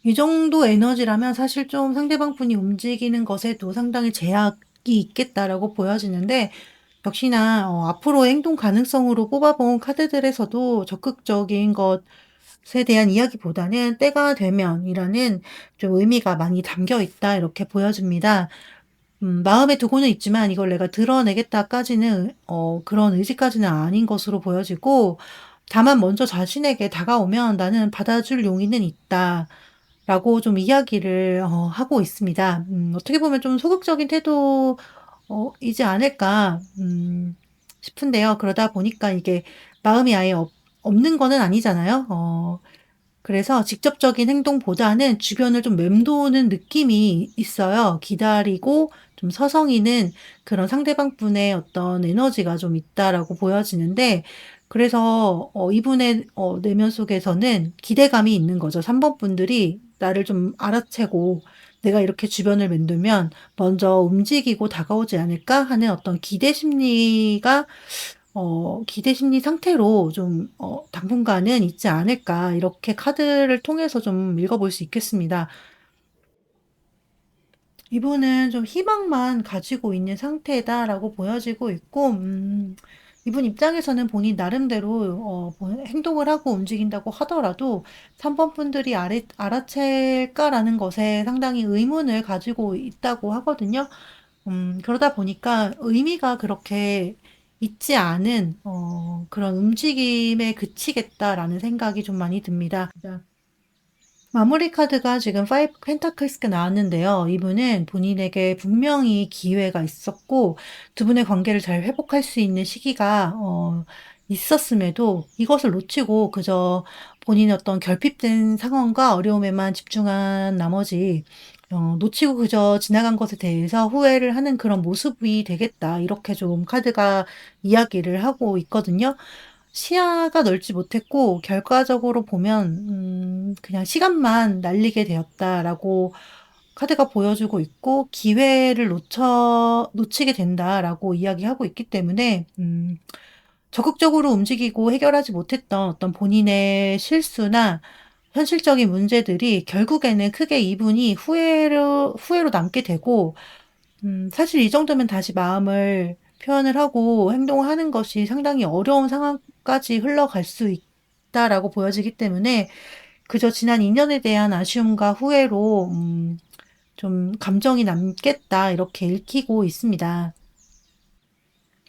이 정도 에너지라면 사실 좀 상대방 분이 움직이는 것에도 상당히 제약이 있겠다라고 보여지는데 역시나 앞으로의 행동 가능성으로 뽑아 본 카드들에서도 적극적인 것에 대한 이야기보다는 "때가 되면"이라는 좀 의미가 많이 담겨 있다 이렇게 보여집니다. 마음에 두고는 있지만 이걸 내가 드러내겠다까지는 그런 의지까지는 아닌 것으로 보여지고 다만 먼저 자신에게 다가오면 "나는 받아줄 용의는 있다."라고 좀 이야기를 하고 있습니다. 어떻게 보면 좀 소극적인 태도 이지 않을까 싶은데요. 그러다 보니까 이게 마음이 아예 없는 거는 아니잖아요. 그래서 직접적인 행동보다는 주변을 좀 맴도는 느낌이 있어요. 기다리고 좀 서성이는 그런 상대방 분의 어떤 에너지가 좀 있다라고 보여지는데 그래서 이분의 내면 속에서는 기대감이 있는 거죠. 3번 분들이 나를 좀 알아채고 '내가 이렇게 주변을 맴돌면 먼저 움직이고 다가오지 않을까?' 하는 어떤 기대 심리 상태로 좀 '당분간은 있지 않을까.' 이렇게 카드를 통해서 좀 읽어 볼 수 있겠습니다. 이분은 좀 희망만 가지고 있는 상태다라고 보여지고 있고 이분 입장에서는 본인 나름대로 뭐 행동을 하고 움직인다고 하더라도 3번 분들이 알아챌까라는 것에 상당히 의문을 가지고 있다고 하거든요. 그러다 보니까 의미가 그렇게 있지 않은 그런 '움직임에 그치겠다.'라는 생각이 좀 많이 듭니다. 마무리 카드가 지금 파이브 펜타클스가 나왔는데요. 이분은 본인에게 분명히 기회가 있었고 두 분의 관계를 잘 회복할 수 있는 시기가 있었음에도 이것을 놓치고 그저 본인의 어떤 결핍된 상황과 어려움에만 집중한 나머지 놓치고 그저 지나간 것에 대해서 후회를 하는 그런 모습이 되겠다. 이렇게 좀 카드가 이야기를 하고 있거든요. 시야가 넓지 못했고 결과적으로 보면 그냥 '시간만 날리게 되었다.'라고 카드가 보여주고 있고 "기회를 놓치게 된다."라고 이야기하고 있기 때문에 적극적으로 움직이고 해결하지 못했던 어떤 본인의 실수나 현실적인 문제들이 결국에는 크게 이분이 후회로 남게 되고 사실 이 정도면 다시 마음을 표현을 하고 행동을 하는 것이 상당히 어려운 상황까지 흘러갈 수 있다라고 보여지기 때문에 그저 지난 인연에 대한 아쉬움과 후회로 '좀 감정이 남겠다.' 이렇게 읽히고 있습니다.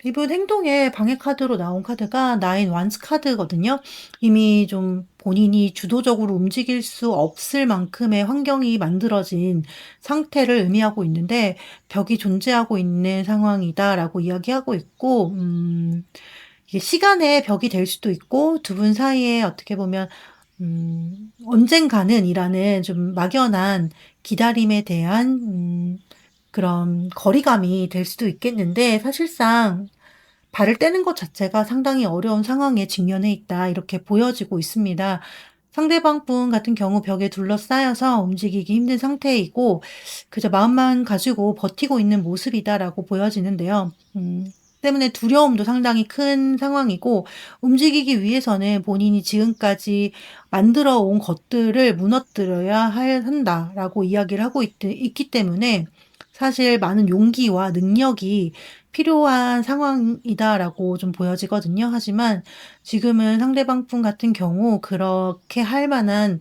이분 행동에 방해 카드로 나온 카드가 나인 완스 카드거든요. 이미 좀 본인이 주도적으로 움직일 수 없을 만큼의 환경이 만들어진 상태를 의미하고 있는데 "벽이 존재하고 있는 상황이다."라고 이야기하고 있고 이게 시간의 벽이 될 수도 있고 두 분 사이에 어떻게 보면 '언젠가는.'이라는 좀 막연한 기다림에 대한 그런 거리감이 될 수도 있겠는데 사실상 발을 떼는 것 자체가 상당히 어려운 상황에 직면해 있다 이렇게 보여지고 있습니다. 상대방 분 같은 경우 벽에 둘러싸여서 움직이기 힘든 상태이고 그저 마음만 가지고 버티고 있는 모습이다라고 보여지는데요. 때문에 두려움도 상당히 큰 상황이고 움직이기 위해서는 본인이 지금까지 만들어 온 것들을 무너뜨려야 한다라고 이야기를 하고 있기 때문에 사실 많은 용기와 능력이 필요한 상황이다라고 좀 보여지거든요. 하지만 지금은 상대방 분 같은 경우 그렇게 할 만한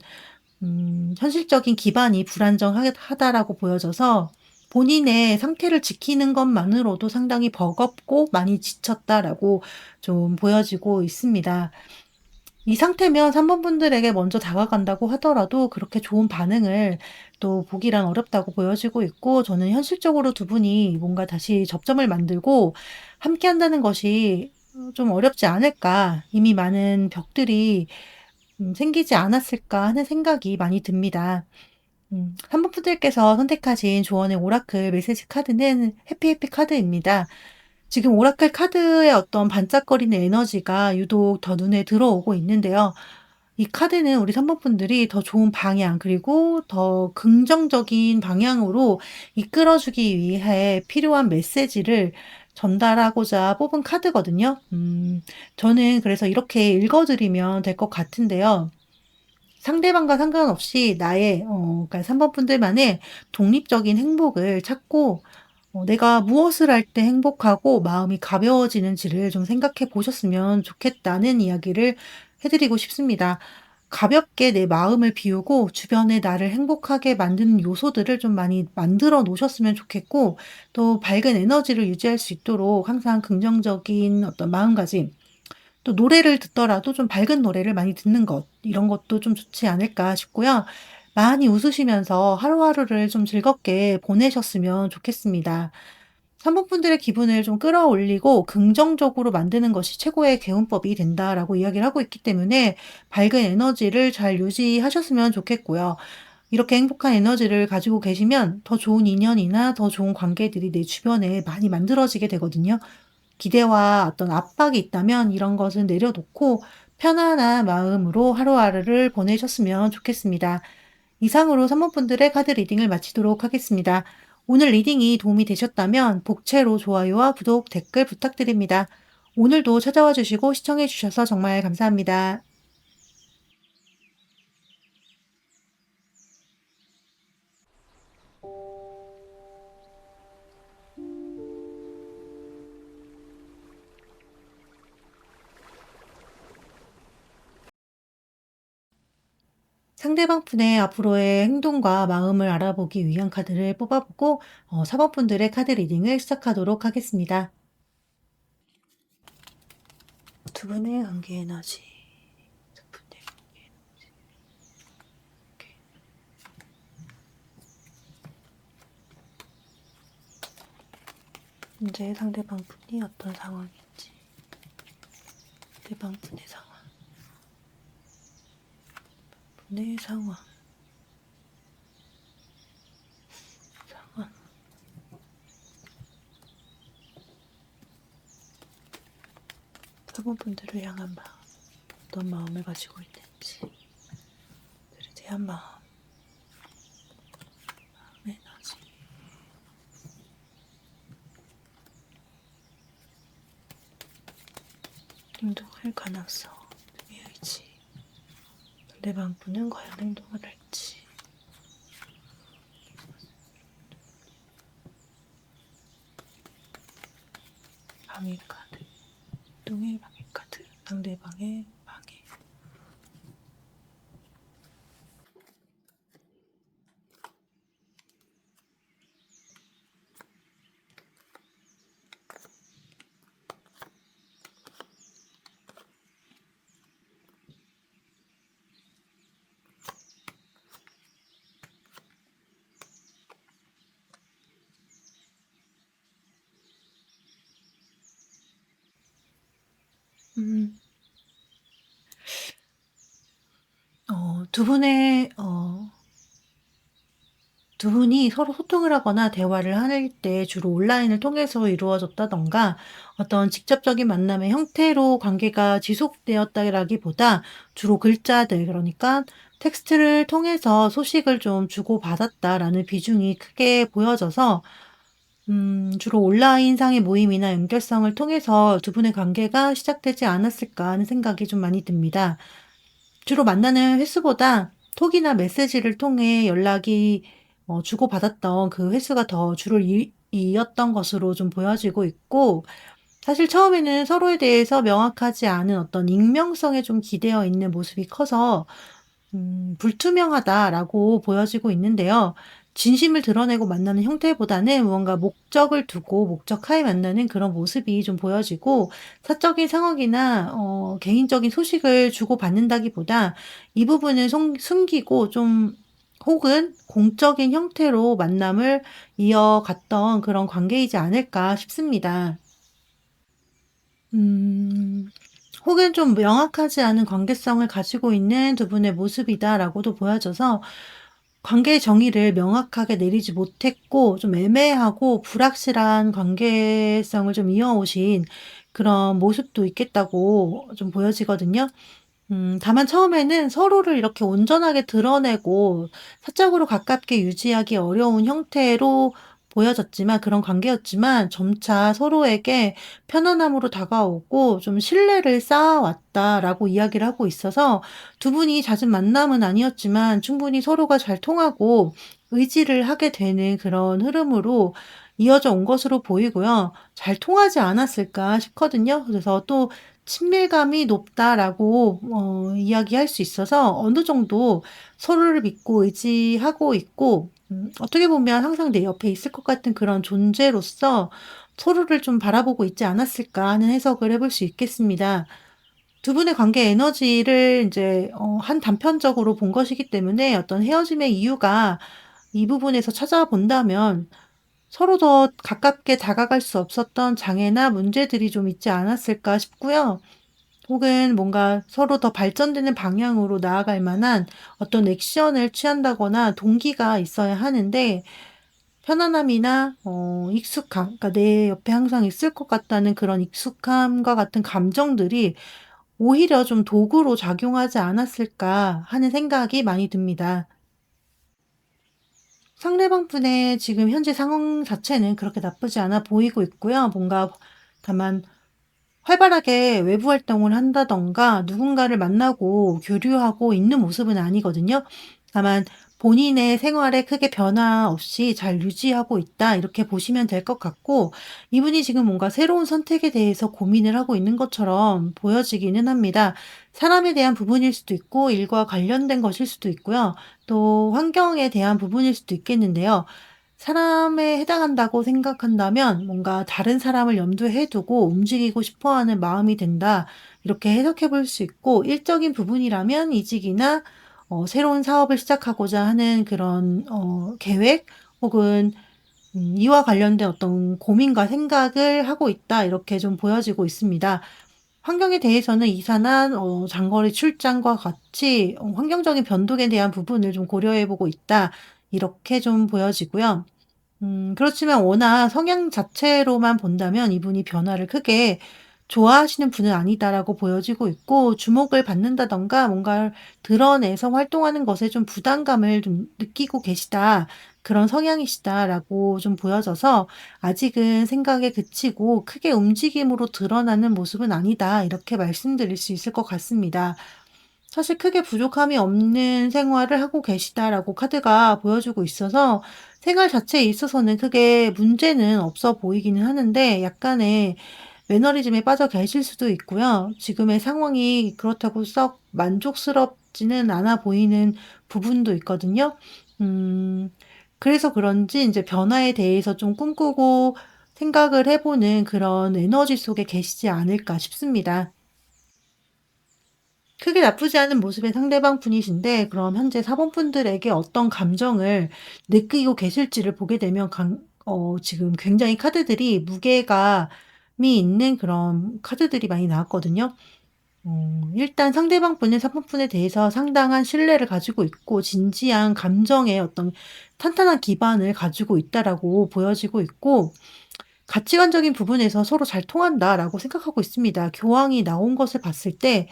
현실적인 기반이 불안정하다라고 보여져서 본인의 상태를 지키는 것만으로도 상당히 버겁고 많이 지쳤다라고 좀 보여지고 있습니다. 이 상태면 3 번분들에게 먼저 다가간다고 하더라도 그렇게 좋은 반응을 또 보기란 어렵다고 보여지고 있고, 저는 현실적으로 두 분이 뭔가 다시 접점을 만들고 함께 한다는 것이 좀 어렵지 않을까. 이미 많은 벽들이 생기지 않았을까 하는 생각이 많이 듭니다. 3 번분들께서 선택하신 조언의 오라클 메시지 카드는 해피해피 카드입니다. 지금 오라클 카드의 어떤 반짝거리는 에너지가 유독 더 눈에 들어오고 있는데요. 이 카드는 우리 3 번분들이 더 좋은 방향, 그리고 더 긍정적인 방향으로 이끌어 주기 위해 필요한 메시지를 전달하고자 뽑은 카드거든요. 저는 그래서 이렇게 읽어 드리면 될 것 같은데요. 상대방과 상관없이 나의 그러니까 3 번분들만의 독립적인 행복을 찾고, 내가 무엇을 할 때 행복하고 마음이 가벼워지는지를 좀 생각해 보셨으면 좋겠다는 이야기를 해 드리고 싶습니다. 가볍게 내 마음을 비우고 주변에 나를 행복하게 만드는 요소들을 좀 많이 만들어 놓으셨으면 좋겠고, 또 밝은 에너지를 유지할 수 있도록 항상 긍정적인 어떤 마음가짐, 또 노래를 듣더라도 좀 밝은 노래를 많이 듣는 것, 이런 것도 좀 좋지 않을까 싶고요. 많이 웃으시면서 하루하루를 좀 즐겁게 보내셨으면 좋겠습니다. 사모분들의 기분을 좀 끌어올리고 긍정적으로 만드는 것이 최고의 개운법이 된다라고 이야기를 하고 있기 때문에 밝은 에너지를 잘 유지하셨으면 좋겠고요. 이렇게 행복한 에너지를 가지고 계시면 더 좋은 인연이나 더 좋은 관계들이 내 주변에 많이 만들어지게 되거든요. 기대와 어떤 압박이 있다면 이런 것은 내려놓고 편안한 마음으로 하루하루를 보내셨으면 좋겠습니다. 이상으로 산모분들의 카드 리딩을 마치도록 하겠습니다. 오늘 리딩이 도움이 되셨다면 복채로 좋아요와 구독, 댓글 부탁드립니다. 오늘도 찾아와 주시고 시청해 주셔서 정말 감사합니다. 상대방 분의 앞으로의 행동과 마음을 알아보기 위한 카드를 뽑아보고 사법분들의 카드 리딩을 시작하도록 하겠습니다. 두 분의 관계 에너지, 두 분의 관계 에너지. 오케이. 현재 상대방 분이 어떤 상황인지, 상대방 분의 상황, 분의 상황, 상황. 사모분들을 향한 마음, 어떤 마음을 가지고 있는지, 그들에 대한 마음, 마음의 에너지. 행동할 가능성, 등의 의지. 상대방 분은 과연 행동을 할지. 방해 카드, 행동의 방해 카드, 상대방의 방해. 음, 두 분의 두 분이 서로 소통을 하거나 대화를 할 때 주로 온라인을 통해서 이루어졌다든가 어떤 직접적인 만남의 형태로 관계가 지속되었다라기보다 주로 글자들, 그러니까 텍스트를 통해서 소식을 좀 주고받았다라는 비중이 크게 보여져서 주로 온라인상의 모임이나 연결성을 통해서 두 분의 관계가 시작되지 않았을까 하는 생각이 좀 많이 듭니다. 주로 만나는 횟수보다 톡이나 메시지를 통해 연락이 주고받았던 그 횟수가 더 줄을 이었던 것으로 좀 보여지고 있고, 사실 처음에는 서로에 대해서 명확하지 않은 어떤 익명성에 좀 기대어 있는 모습이 커서 '불투명하다.'라고 보여지고 있는데요. 진심을 드러내고 만나는 형태보다는 무언가 목적을 두고 목적하에 만나는 그런 모습이 좀 보여지고, 사적인 상황이나 개인적인 소식을 주고받는다기보다 이 부분을 숨기고 좀, 혹은 공적인 형태로 만남을 이어갔던 그런 관계이지 않을까 싶습니다. 음. 혹은 좀 명확하지 않은 관계성을 가지고 있는 두 분의 모습이다라고도 보여져서, 관계의 정의를 명확하게 내리지 못했고 좀 애매하고 불확실한 관계성을 좀 이어오신 그런 모습도 있겠다고 좀 보여지거든요. 다만 처음에는 서로를 이렇게 온전하게 드러내고 사적으로 가깝게 유지하기 어려운 형태로 보여졌지만, 그런 관계였지만 점차 서로에게 편안함으로 다가오고 좀 신뢰를 쌓아왔다라고 이야기를 하고 있어서, 두 분이 잦은 만남은 아니었지만 충분히 서로가 잘 통하고 의지를 하게 되는 그런 흐름으로 이어져 온 것으로 보이고요. 잘 통하지 않았을까 싶거든요. 그래서 또 친밀감이 높다라고 이야기할 수 있어서 어느 정도 서로를 믿고 의지하고 있고, 어떻게 보면 항상 내 옆에 있을 것 같은 그런 존재로서 서로를 좀 바라보고 있지 않았을까 하는 해석을 해볼 수 있겠습니다. 두 분의 관계 에너지를 이제 한 단편적으로 본 것이기 때문에 어떤 헤어짐의 이유가 이 부분에서 찾아본다면 서로 더 가깝게 다가갈 수 없었던 장애나 문제들이 좀 있지 않았을까 싶고요. 혹은 뭔가 서로 더 발전되는 방향으로 나아갈 만한 어떤 액션을 취한다거나 동기가 있어야 하는데, 편안함이나 익숙함, 그러니까 내 옆에 항상 있을 것 같다는 그런 익숙함과 같은 감정들이 오히려 좀 도구로 작용하지 않았을까 하는 생각이 많이 듭니다. 상대방 분의 지금 현재 상황 자체는 그렇게 나쁘지 않아 보이고 있고요. 뭔가 다만 활발하게 외부 활동을 한다든가 누군가를 만나고 교류하고 있는 모습은 아니거든요. 다만 본인의 생활에 크게 변화 없이 잘 유지하고 있다, 이렇게 보시면 될 것 같고, 이분이 지금 뭔가 새로운 선택에 대해서 고민을 하고 있는 것처럼 보여지기는 합니다. 사람에 대한 부분일 수도 있고 일과 관련된 것일 수도 있고요. 또 환경에 대한 부분일 수도 있겠는데요. 사람에 해당한다고 생각한다면 뭔가 '다른 사람을 염두에 두고 움직이고 싶어 하는 마음이 든다.' 이렇게 해석해 볼 수 있고, 일적인 부분이라면 이직이나 새로운 사업을 시작하고자 하는 그런 계획, 혹은 이와 관련된 어떤 고민과 생각을 하고 있다, 이렇게 좀 보여지고 있습니다. 환경에 대해서는 이사나 장거리 출장과 같이 환경적인 변동에 대한 부분을 좀 고려해 보고 있다, 이렇게 좀 보여지고요. 그렇지만 워낙 성향 자체로만 본다면 이분이 변화를 크게 좋아하시는 분은 아니다라고 보여지고 있고, 주목을 받는다든가 뭔가를 드러내서 활동하는 것에 좀 부담감을 좀 느끼고 계시다, 그런 성향이시다라고 좀 보여져서 아직은 생각에 그치고 크게 움직임으로 드러나는 모습은 아니다, 이렇게 말씀드릴 수 있을 것 같습니다. 사실 크게 부족함이 없는 생활을 하고 계시다라고 카드가 보여주고 있어서, 생활 자체에 있어서는 크게 문제는 없어 보이기는 하는데 약간의 매너리즘에 빠져 계실 수도 있고요. 지금의 상황이 그렇다고 썩 만족스럽지는 않아 보이는 부분도 있거든요. 음 그래서 그런지 이제 변화에 대해서 좀 꿈꾸고 생각을 해 보는 그런 에너지 속에 계시지 않을까 싶습니다. 크게 나쁘지 않은 모습의 상대방 분이신데, 그럼 현재 사본분들에게 어떤 감정을 느끼고 계실지를 보게 되면 지금 굉장히 카드들이 무게감이 있는 그런 카드들이 많이 나왔거든요. 일단 상대방 분은 사본분에 대해서 상당한 신뢰를 가지고 있고 진지한 감정의 어떤 탄탄한 기반을 가지고 있다라고 보여지고 있고, 가치관적인 부분에서 서로 잘 통한다라고 생각하고 있습니다. 교황이 나온 것을 봤을 때,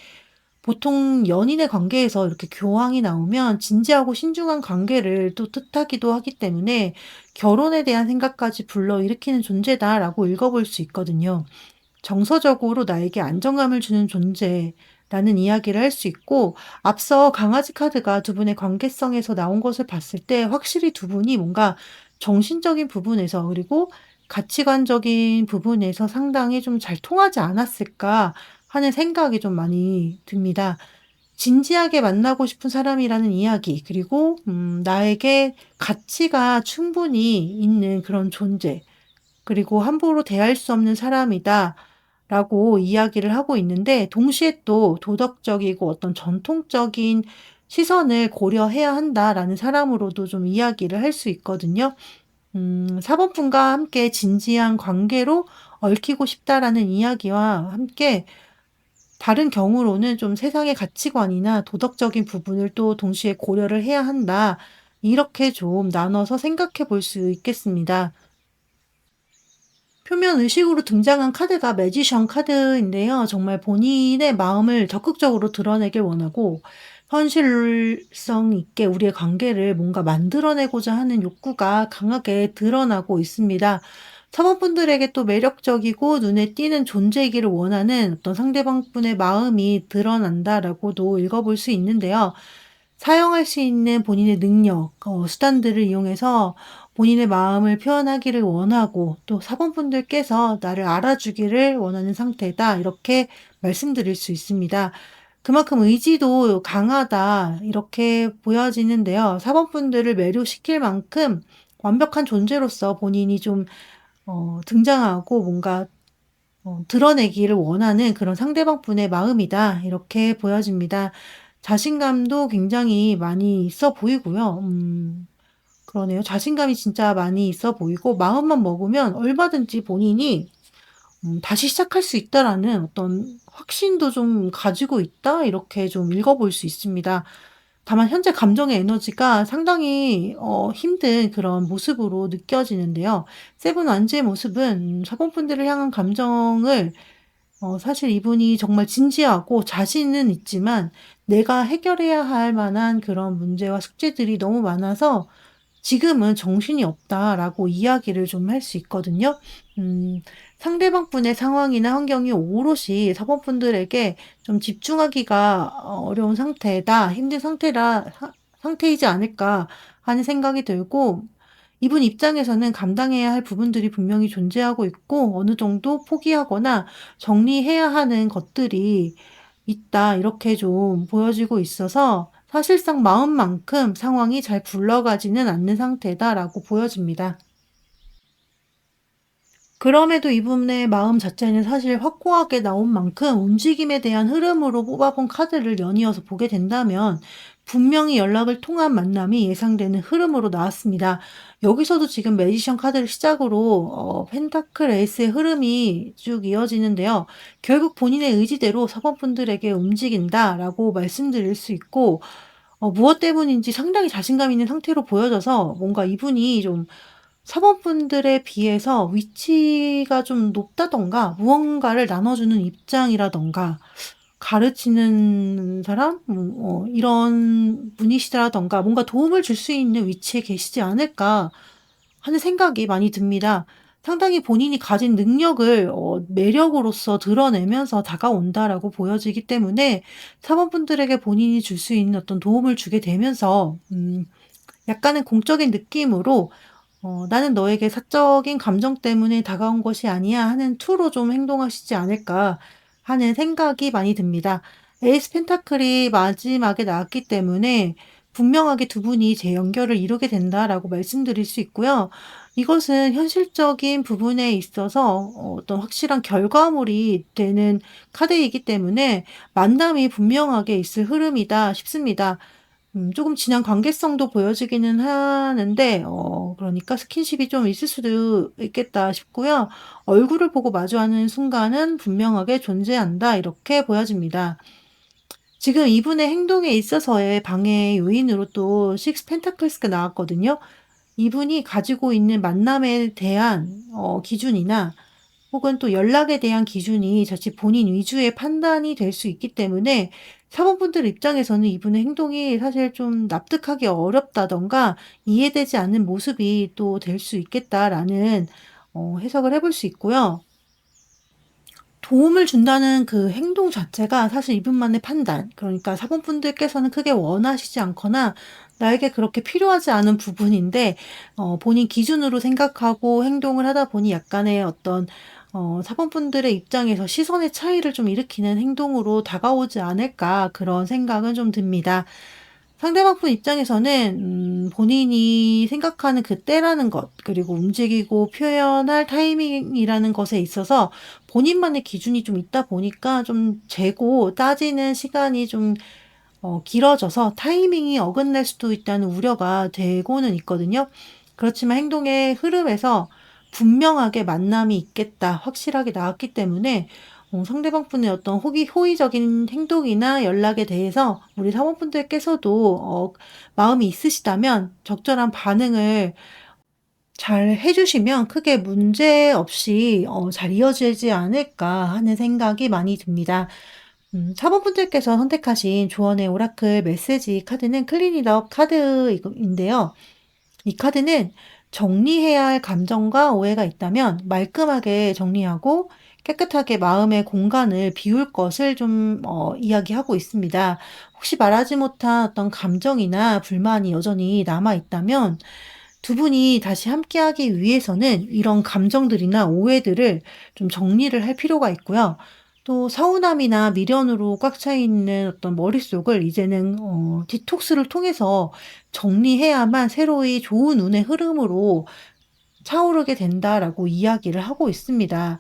보통 연인의 관계에서 이렇게 교황이 나오면 진지하고 신중한 관계를 또 뜻하기도 하기 때문에 '결혼에 대한 생각까지 불러일으키는 존재다.'라고 읽어볼 수 있거든요. 정서적으로 나에게 안정감을 주는 존재라는 이야기를 할 수 있고, 앞서 강아지 카드가 두 분의 관계성에서 나온 것을 봤을 때 확실히 두 분이 뭔가 정신적인 부분에서, 그리고 가치관적인 부분에서 상당히 좀 잘 통하지 않았을까 하는 생각이 좀 많이 듭니다. 진지하게 만나고 싶은 사람이라는 이야기, 그리고 나에게 가치가 충분히 있는 그런 존재, 그리고 함부로 대할 수 없는 사람이다라고 이야기를 하고 있는데, 동시에 또 도덕적이고 어떤 전통적인 시선을 고려해야 한다라는 사람으로도 좀 이야기를 할 수 있거든요. 사법분과 함께 진지한 관계로 얽히고 싶다라는 이야기와 함께, 다른 경우로는 좀 세상의 가치관이나 도덕적인 부분을 또 동시에 고려를 해야 한다. 이렇게 좀 나눠서 생각해 볼 수 있겠습니다. 표면 의식으로 등장한 카드가 매지션 카드인데요. 정말 본인의 마음을 적극적으로 드러내길 원하고, 현실성 있게 우리의 관계를 뭔가 만들어내고자 하는 욕구가 강하게 드러나고 있습니다. 사모분들에게 또 매력적이고 눈에 띄는 존재이기를 원하는 어떤 상대방분의 마음이 드러난다라고도 읽어볼 수 있는데요. 사용할 수 있는 본인의 능력, 수단들을 이용해서 본인의 마음을 표현하기를 원하고, 또 사본분들께서 나를 알아주기를 원하는 상태다. 이렇게 말씀드릴 수 있습니다. 그만큼 의지도 강하다. 이렇게 보여지는데요. 사본분들을 매료시킬 만큼 완벽한 존재로서 본인이 좀 등장하고 뭔가 드러내기를 원하는 그런 상대방분의 마음이다. 이렇게 보여집니다. 자신감도 굉장히 많이 있어 보이고요. 그러네요. 자신감이 진짜 많이 있어 보이고, 마음만 먹으면 얼마든지 본인이 다시 시작할 수 있다라는 어떤 확신도 좀 가지고 있다. 이렇게 좀 읽어볼 수 있습니다. 다만 현재 감정의 에너지가 상당히 힘든 그런 모습으로 느껴지는데요. 세븐 완즈의 모습은 사본분들을 향한 감정을, 사실 이분이 정말 진지하고 자신은 있지만 내가 해결해야 할 만한 그런 문제와 숙제들이 너무 많아서 지금은 정신이 없다라고 이야기를 좀 할 수 있거든요. 음 상대방 분의 상황이나 환경이 오롯이 사법분들에게 좀 집중하기가 어려운 상태다, 힘든 상태이지 않을까 하는 생각이 들고, 이분 입장에서는 감당해야 할 부분들이 분명히 존재하고 있고, 어느 정도 포기하거나 정리해야 하는 것들이 있다. 이렇게 좀 보여지고 있어서 사실상 마음만큼 상황이 잘 굴러가지는 않는 상태다라고 보여집니다. 그럼에도 이분의 마음 자체는 사실 확고하게 나온 만큼, 움직임에 대한 흐름으로 뽑아본 카드를 연이어서 보게 된다면 분명히 연락을 통한 만남이 예상되는 흐름으로 나왔습니다. 여기서도 지금 매지션 카드를 시작으로 펜타클 에이스의 흐름이 쭉 이어지는데요. 결국 본인의 의지대로 사법분들에게 움직인다라고 말씀드릴 수 있고, 무엇 때문인지 상당히 자신감 있는 상태로 보여져서 뭔가 이분이 좀 사모분들에 비해서 위치가 좀 높다든가, 무언가를 나눠주는 입장이라든가, 가르치는 사람? 이런 분이시라든가, 뭔가 도움을 줄 수 있는 위치에 계시지 않을까 하는 생각이 많이 듭니다. 상당히 본인이 가진 능력을 매력으로서 드러내면서 다가온다라고 보여지기 때문에, 사모분들에게 본인이 줄 수 있는 어떤 도움을 주게 되면서 약간은 공적인 느낌으로 '나는 너에게 사적인 감정 때문에 다가온 것이 아니야.' 하는 투로 좀 행동하시지 않을까 하는 생각이 많이 듭니다. 에이스 펜타클이 마지막에 나왔기 때문에 분명하게 두 분이 재연결을 이루게 된다라고 말씀드릴 수 있고요. 이것은 현실적인 부분에 있어서 어떤 확실한 결과물이 되는 카드이기 때문에 만남이 분명하게 있을 흐름이다 싶습니다. 조금 진한 관계성도 보여지기는 하는데, 그러니까 스킨십이 좀 있을 수도 있겠다 싶고요. 얼굴을 보고 마주하는 순간은 분명하게 존재한다, 이렇게 보여집니다. 지금 이분의 행동에 있어서의 방해 요인으로 또 식스 펜타클스가 나왔거든요. 이분이 가지고 있는 만남에 대한 기준이나, 혹은 또 연락에 대한 기준이 자칫 본인 위주의 판단이 될 수 있기 때문에, 사모분들 입장에서는 이분의 행동이 사실 좀 납득하기 어렵다든가 이해되지 않는 모습이 또 될 수 있겠다라는 해석을 해볼 수 있고요. 도움을 준다는 그 행동 자체가 사실 이분만의 판단, 그러니까 사모분들께서는 크게 원하시지 않거나 나에게 그렇게 필요하지 않은 부분인데 본인 기준으로 생각하고 행동을 하다 보니 약간의 어떤 '사범분들의 입장에서 시선의 차이를 좀 일으키는 행동으로 다가오지 않을까.' 그런 생각은 좀 듭니다. 상대방 분 입장에서는 본인이 생각하는 그 때라는 것, 그리고 움직이고 표현할 타이밍이라는 것에 있어서 본인만의 기준이 좀 있다 보니까 좀 재고 따지는 시간이 좀 길어져서 타이밍이 어긋날 수도 있다는 우려가 되고는 있거든요. 그렇지만 행동의 흐름에서 분명하게 만남이 있겠다 확실하게 나왔기 때문에 상대방 분의 어떤 호의적인 행동이나 연락에 대해서 우리 사모분들께서도 마음이 있으시다면 적절한 반응을 잘 해 주시면 크게 문제없이 잘 이어지지 않을까 하는 생각이 많이 듭니다. 사모분들께서 선택하신 조언의 오라클 메시지 카드는 클린 잇 업 카드인데요. 이 카드는 정리해야 할 감정과 오해가 있다면 말끔하게 정리하고 깨끗하게 마음의 공간을 비울 것을 좀 이야기하고 있습니다. 혹시 말하지 못한 어떤 감정이나 불만이 여전히 남아 있다면 두 분이 다시 함께하기 위해서는 이런 감정들이나 오해들을 좀 정리를 할 필요가 있고요. 또 서운함이나 미련으로 꽉 차 있는 어떤 머릿속을 이제는 디톡스를 통해서 정리해야만 새로이 좋은 운의 흐름으로 차오르게 된다라고 이야기를 하고 있습니다.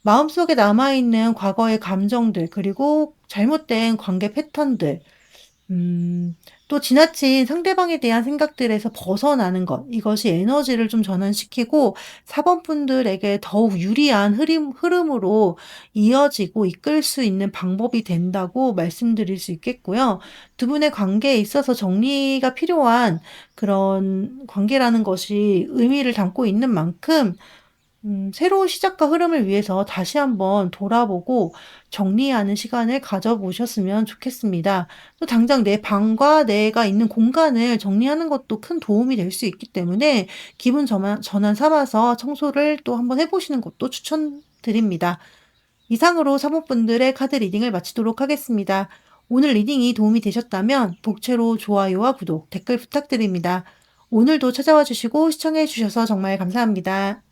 마음속에 남아있는 과거의 감정들, 그리고 잘못된 관계 패턴들, 음 또 지나친 상대방에 대한 생각들에서 벗어나는 것, 이것이 에너지를 좀 전환시키고 사범분들에게 더욱 유리한 흐름으로 이어지고 이끌 수 있는 방법이 된다고 말씀드릴 수 있겠고요. 두 분의 관계에 있어서 정리가 필요한 그런 관계라는 것이 의미를 담고 있는 만큼 새로운 시작과 흐름을 위해서 다시 한번 돌아보고 정리하는 시간을 가져보셨으면 좋겠습니다. 또 당장 내 방과 내가 있는 공간을 정리하는 것도 큰 도움이 될 수 있기 때문에 기분 전환 삼아서 청소를 또 한번 해 보시는 것도 추천드립니다. 이상으로 사모분들의 카드 리딩을 마치도록 하겠습니다. 오늘 리딩이 도움이 되셨다면 복채로 좋아요와 구독, 댓글 부탁드립니다. 오늘도 찾아와 주시고 시청해 주셔서 정말 감사합니다.